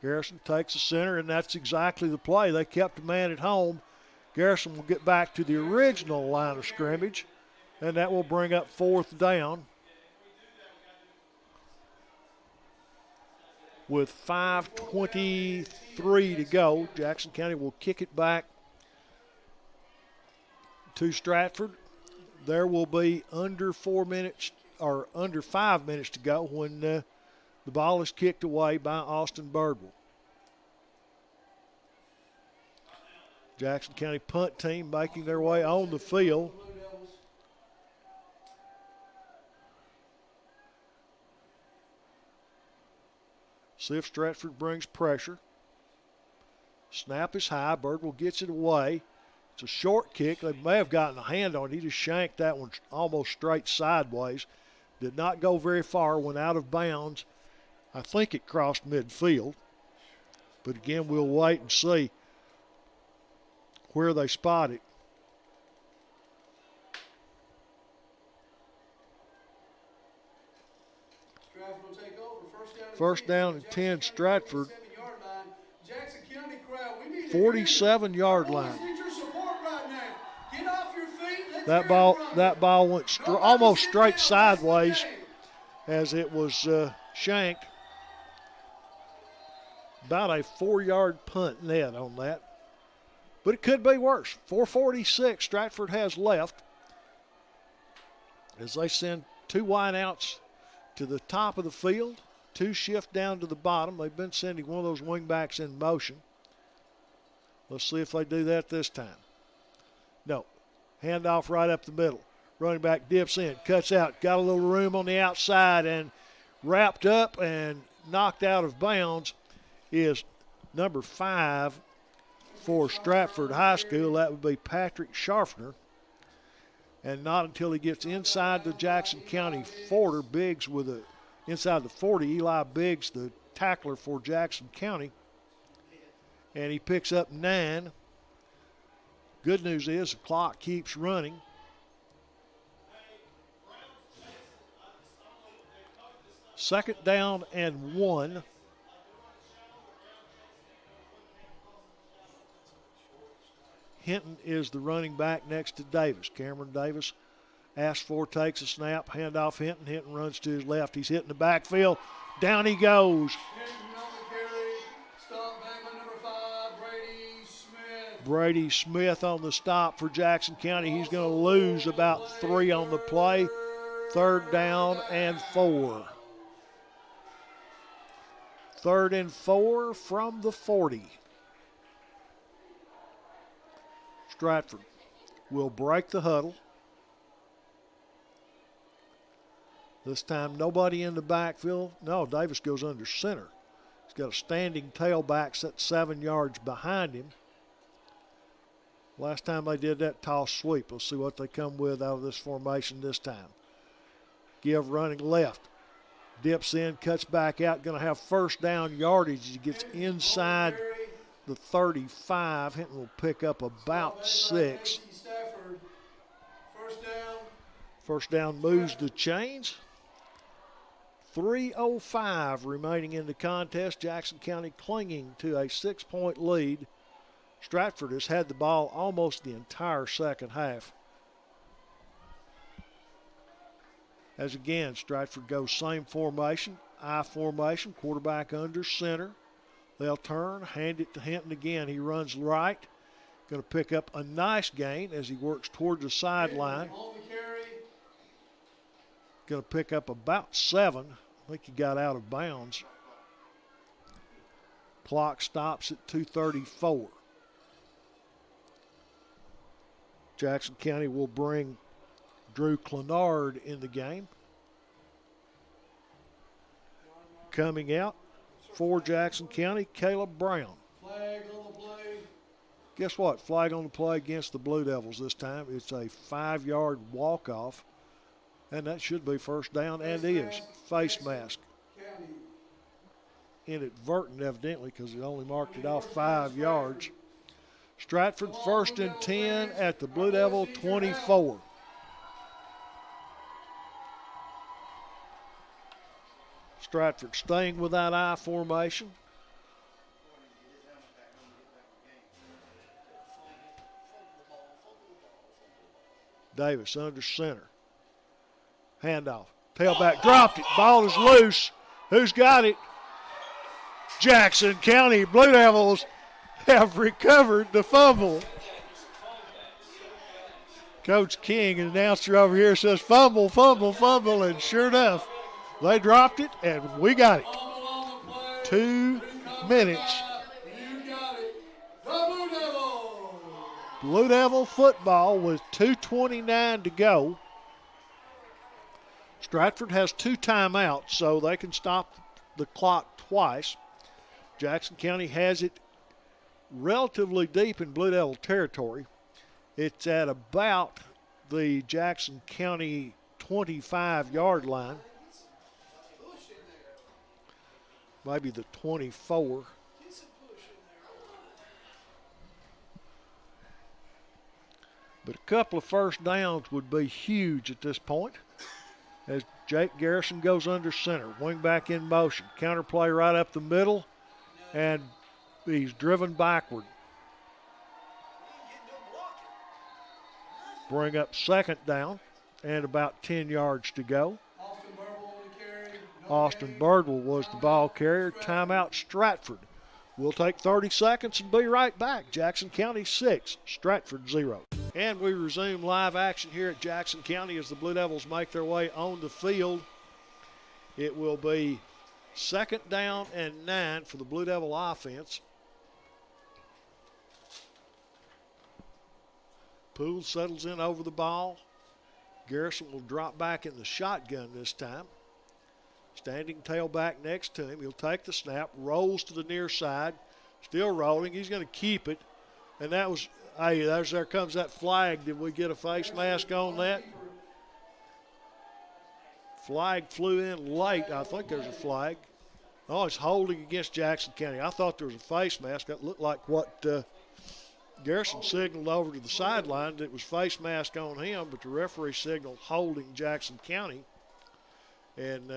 Garrison takes the center, and that's exactly the play. They kept a man at home. Garrison will get back to the original line of scrimmage, and that will bring up 4th down. With 5:23 to go, Jackson County will kick it back to Stratford. There will be under 4 minutes or under 5 minutes to go when the ball is kicked away by Austin Birdwell. Jackson County punt team making their way on the field. See if Stratford brings pressure. Snap is high. Birdwell gets it away. It's a short kick. They may have gotten a hand on it. He just shanked that one almost straight sideways. Did not go very far. Went out of bounds. I think it crossed midfield. But again, we'll wait and see where they spot it. First down and 10, Stratford. 47-yard line. Get off your feet. That ball went almost straight sideways as it was shanked. About a 4-yard punt net on that. But it could be worse. 4:46 Stratford has left as they send 2 wideouts to the top of the field, 2 shift down to the bottom. They've been sending one of those wingbacks in motion. Let's see if they do that this time. No. Handoff right up the middle. Running back dips in, cuts out, got a little room on the outside, and wrapped up and knocked out of bounds is number 5 for Stratford High School. That would be Patrick Scharfner. And not until he gets inside the Jackson County 40, Biggs with a inside the 40, Eli Biggs, the tackler for Jackson County. And he picks up 9. Good news is the clock keeps running. Second down and 1. Hinton is the running back next to Davis. Cameron Davis asks for, takes a snap, handoff Hinton. Hinton runs to his left. He's hitting the backfield. Down he goes. Brady Smith on the stop for Jackson County. He's going to lose about 3 on the play. Third down and 4. 3rd and 4 from the 40. Stratford will break the huddle. This time nobody in the backfield. No, Davis goes under center. He's got a standing tailback set 7 yards behind him. Last time they did that toss sweep. Let's see what they come with out of this formation this time. Give running left. Dips in, cuts back out. Going to have first down yardage as he gets inside the 35. Hinton will pick up about 6. First down moves the chains. 3:05 remaining in the contest. Jackson County clinging to a 6-point lead. Stratford has had the ball almost the entire second half. As again, Stratford goes same formation, I formation, quarterback under center. They'll turn, hand it to Hinton again. He runs right. Going to pick up a nice gain as he works toward the sideline. Going to pick up about 7. I think he got out of bounds. Clock stops at 2:34. Jackson County will bring Drew Clenard in the game. Coming out for Jackson County, Caleb Brown. Flag on the play. Guess what? Flag on the play against the Blue Devils this time. It's a 5-yard walk-off, and that should be first down, and is. Face mask. Inadvertent, evidently, because it only marked it off 5 yards. Stratford 1st and 10 at the Blue Devil 24. Stratford staying with that I formation. Davis under center. Handoff. Tailback dropped it. Ball is loose. Who's got it? Jackson County Blue Devils have recovered the fumble. Coach King, an announcer over here, says fumble, fumble, fumble, and sure enough, they dropped it, and we got it. 2 minutes. Blue Devil football with 2:29 to go. Stratford has 2 timeouts, so they can stop the clock twice. Jackson County has it relatively deep in Blue Devil territory. It's at about the Jackson County 25-yard line. Maybe the 24. But a couple of first downs would be huge at this point. as Jake Garrison goes under center. Wing back in motion. Counter play right up the middle, and he's driven backward. Bring up second down and about 10 yards to go. Austin Birdwell was the ball carrier. Timeout Stratford. We'll take 30 seconds and be right back. Jackson County 6, Stratford 0. And we resume live action here at Jackson County as the Blue Devils make their way on the field. It will be second down and 9 for the Blue Devil offense. Poole settles in over the ball. Garrison will drop back in the shotgun this time. Standing tailback next to him. He'll take the snap, rolls to the near side, still rolling. He's going to keep it. And that was, hey, there comes that flag. Did we get a face mask on that? Flag flew in late. I think there's a flag. Oh, it's holding against Jackson County. I thought there was a face mask. That looked like what Garrison signaled over to the sideline. It was face mask on him, but the referee signaled holding Jackson County. And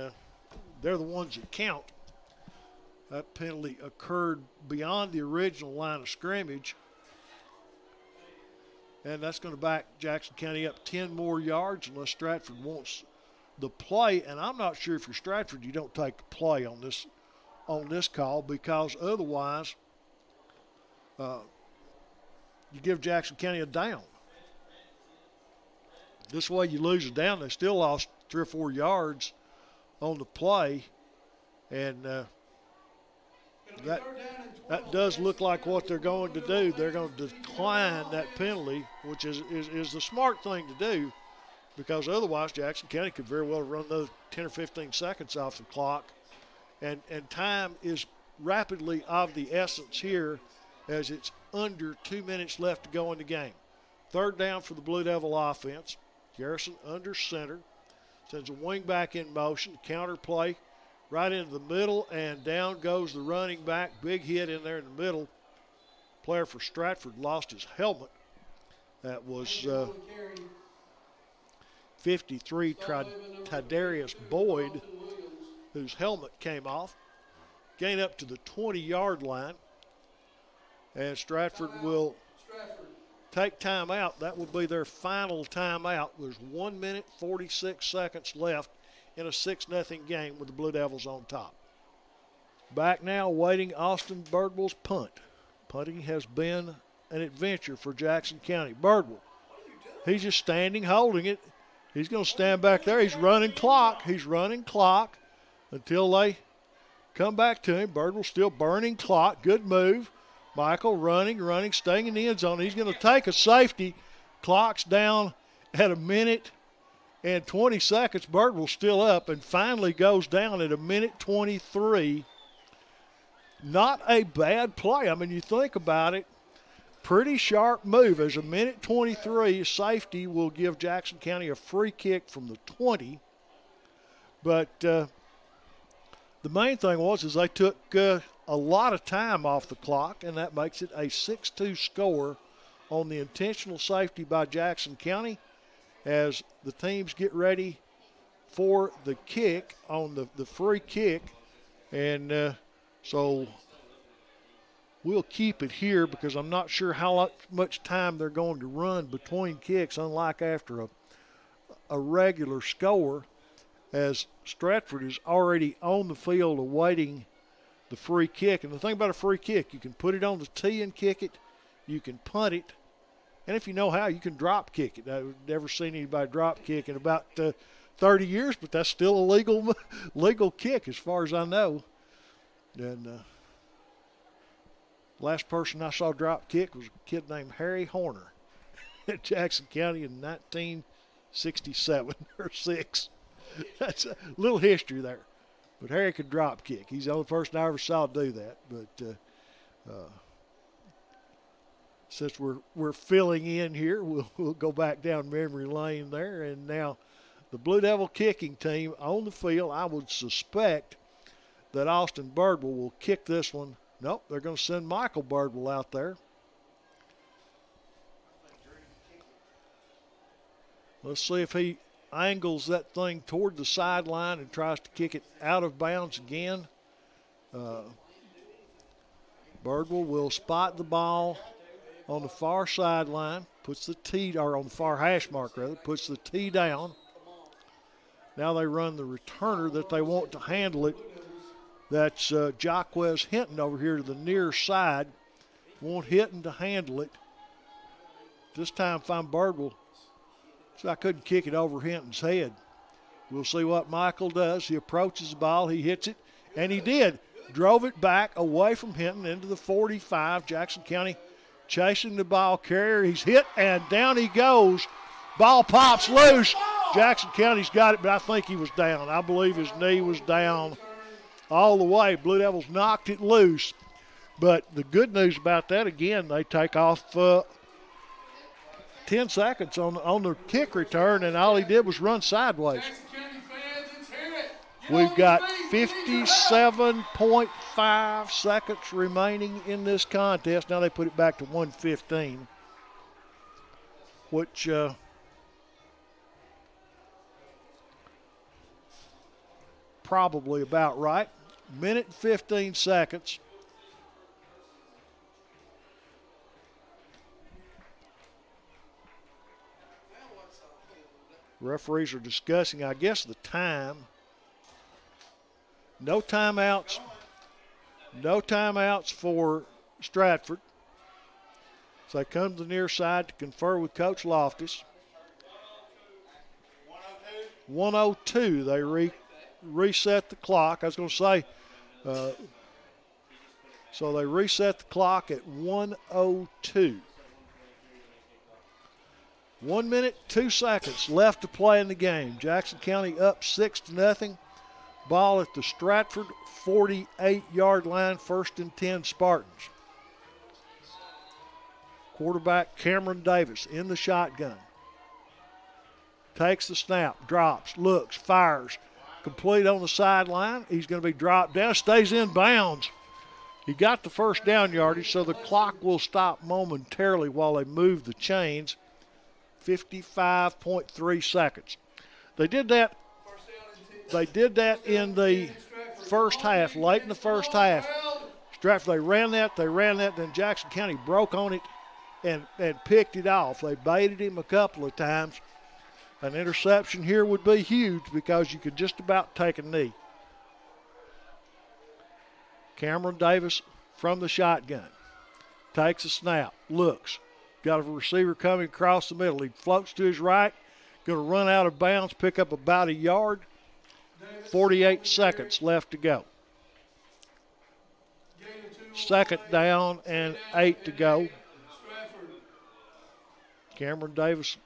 they're the ones that count. That penalty occurred beyond the original line of scrimmage. And that's going to back Jackson County up 10 more yards unless Stratford wants the play. And I'm not sure if you're Stratford, you don't take the play on this call, because otherwise you give Jackson County a down. This way you lose a down. They still lost 3 or 4 yards on the play, and that does look like what they're going to do. They're going to decline that penalty, which is the smart thing to do, because otherwise Jackson County could very well run those 10 or 15 seconds off the clock, and time is rapidly of the essence here as it's under 2 minutes left to go in the game. Third down for the Blue Devil offense. Garrison under center. Sends a wing back in motion, counter play right into the middle, and down goes the running back. Big hit in there in the middle. Player for Stratford lost his helmet. That was 53, Tidarius Boyd, whose helmet came off. Gain up to the 20-yard line. And Stratford will take timeout. That will be their final timeout. There's 1 minute, 46 seconds left in a 6-0 game with the Blue Devils on top. Back now, waiting Austin Birdwell's punt. Punting has been an adventure for Jackson County. Birdwell, he's just standing, holding it. He's going to stand back there. He's running clock. He's running clock until they come back to him. Birdwell still burning clock. Good move. Michael running, staying in the end zone. He's going to take a safety. Clock's down at 1 minute and 20 seconds. Birdwell's still up and finally goes down at 1 minute 23. Not a bad play. I mean, you think about it, pretty sharp move. As 1 minute 23, safety will give Jackson County a free kick from the 20. But the main thing was they took a lot of time off the clock, and that makes it a 6-2 score on the intentional safety by Jackson County as the teams get ready for the kick on the free kick. And so we'll keep it here because I'm not sure how much time they're going to run between kicks, unlike after a regular score, as Stratford is already on the field awaiting the free kick. And the thing about a free kick, you can put it on the tee and kick it, you can punt it, and if you know how, you can drop kick it. I've never seen anybody drop kick in about 30 years, but that's still a legal kick as far as I know. And last person I saw drop kick was a kid named Harry Horner at Jackson County in 1967 or 6. That's a little history there. But Harry could drop kick. He's the only person I ever saw do that. But since we're filling in here, we'll go back down memory lane there. And now the Blue Devil kicking team on the field. I would suspect that Austin Birdwell will kick this one. Nope, they're going to send Michael Birdwell out there. Let's see if he angles that thing toward the sideline and tries to kick it out of bounds again. Birdwell will spot the ball on the far sideline, puts the tee, or on the far hash mark rather, puts the tee down. Now they run the returner that they want to handle it. That's Jaquez Hinton over here to the near side. Want Hinton to handle it. This time find Birdwell. So I couldn't kick it over Hinton's head. We'll see what Michael does. He approaches the ball, he hits it, and he did. Drove it back away from Hinton into the 45. Jackson County chasing the ball carrier. He's hit, and down he goes. Ball pops loose. Jackson County's got it, but I think he was down. I believe his knee was down all the way. Blue Devils knocked it loose. But the good news about that, again, they take off 10 seconds on the kick return, and all he did was run sideways. We've got 57.5 seconds remaining in this contest. Now they put it back to 1:15, which probably about right. Minute and 15 seconds. Referees are discussing, I guess, the time. No timeouts. No timeouts for Stratford. So they come to the near side to confer with Coach Loftus. 102. They reset the clock. I was going to say, so they reset the clock at 1:02. 1 minute, 2 seconds left to play in the game. Jackson County up 6-0. Ball at the Stratford 48-yard line, 1st and 10 Spartans. Quarterback Cameron Davis in the shotgun. Takes the snap, drops, looks, fires. Complete on the sideline. He's going to be dropped down, stays in bounds. He got the first down yardage, so the clock will stop momentarily while they move the chains. 55.3 seconds. They did that in the first half, late in the first half. Stratford, they ran that, then Jackson County broke on it and picked it off. They baited him a couple of times. An interception here would be huge because you could just about take a knee. Cameron Davis from the shotgun. Takes a snap, looks. Got a receiver coming across the middle. He floats to his right, going to run out of bounds, pick up about a yard. 48 seconds left to go. 2nd down and 8 to go. Cameron Davis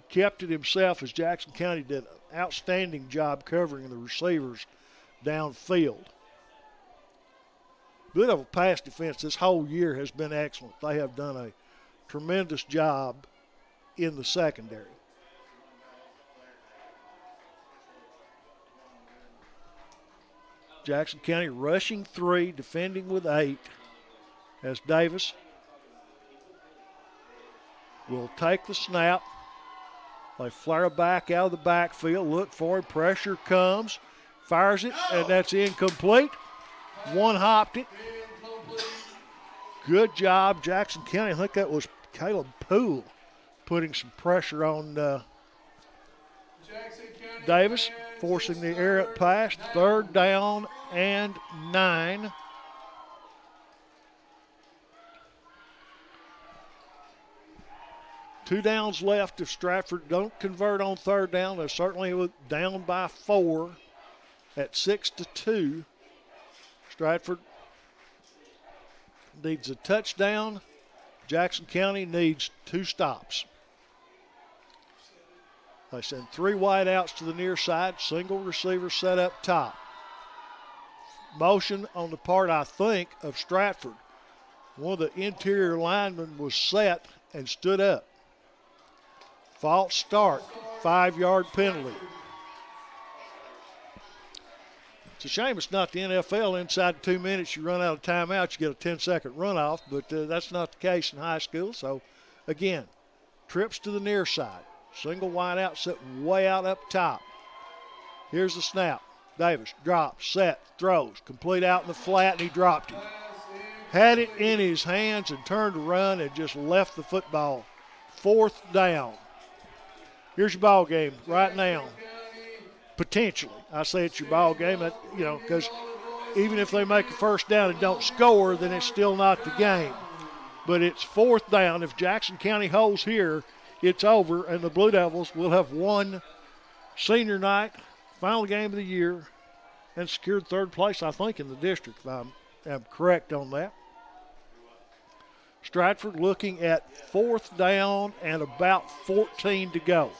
kept it himself as Jackson County did an outstanding job covering the receivers downfield. Blue Devil pass defense this whole year has been excellent. They have done a tremendous job in the secondary. Jackson County rushing 3, defending with 8, as Davis will take the snap. They flare back out of the backfield, look for him, pressure comes, fires it, and that's incomplete. One hopped it. Good job, Jackson County. I think that was Caleb Poole putting some pressure on Davis, forcing the errant pass. 3rd down and 9. Two downs left if Stratford don't convert on 3rd down. They're certainly down by 4 at 6-2. Stratford needs a touchdown. Jackson County needs 2 stops. They send 3 wideouts to the near side. Single receiver set up top. Motion on the part, I think, of Stratford. One of the interior linemen was set and stood up. False start, 5-yard penalty. It's a shame it's not the NFL. Inside 2 minutes, you run out of timeouts, you get a 10-second runoff, but that's not the case in high school. So, again, trips to the near side. Single wide out, sitting way out up top. Here's the snap. Davis drops, set, throws, complete out in the flat, and he dropped it. Had it in his hands and turned to run and just left the football. 4th down. Here's your ball game right now. Potentially. I say it's your ball game, because even if they make a first down and don't score, then it's still not the game. But it's 4th down. If Jackson County holds here, it's over, and the Blue Devils will have won senior night, final game of the year, and secured 3rd place, I think, in the district, if I'm correct on that. Stratford looking at 4th down and about 14 to go.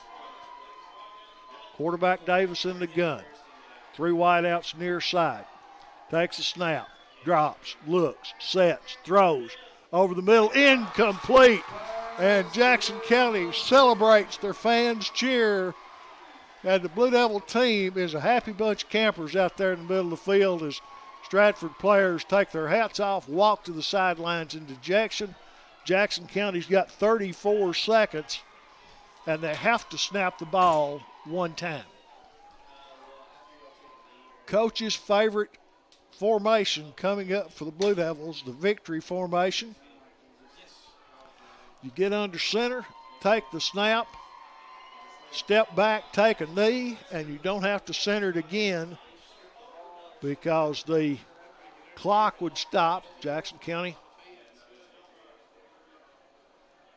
Quarterback Davis in the gun. 3 wideouts near side. Takes a snap, drops, looks, sets, throws. Over the middle, incomplete. And Jackson County celebrates. Their fans cheer. And the Blue Devil team is a happy bunch of campers out there in the middle of the field as Stratford players take their hats off, walk to the sidelines in dejection. Jackson County's got 34 seconds, and they have to snap the ball one time. Coach's favorite formation coming up for the Blue Devils, the victory formation. You get under center, take the snap, step back, take a knee, and you don't have to center it again because the clock would stop. Jackson County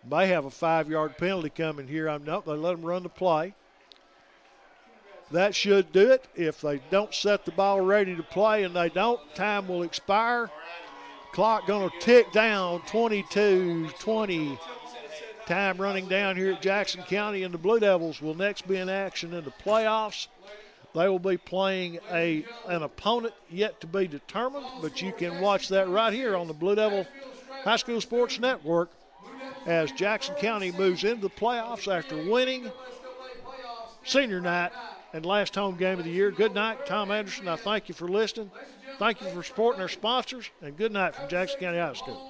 may have a 5-yard penalty coming here. They let them run the play. That should do it. If they don't set the ball ready to play, and they don't, time will expire. Clock going to tick down, 22-20. Time running down here at Jackson County, and the Blue Devils will next be in action in the playoffs. They will be playing an opponent yet to be determined, but you can watch that right here on the Blue Devil High School Sports Network as Jackson County moves into the playoffs after winning senior night and last home game of the year. Good night, Tom Anderson. I thank you for listening. Thank you for supporting our sponsors, and good night from Jackson County High School.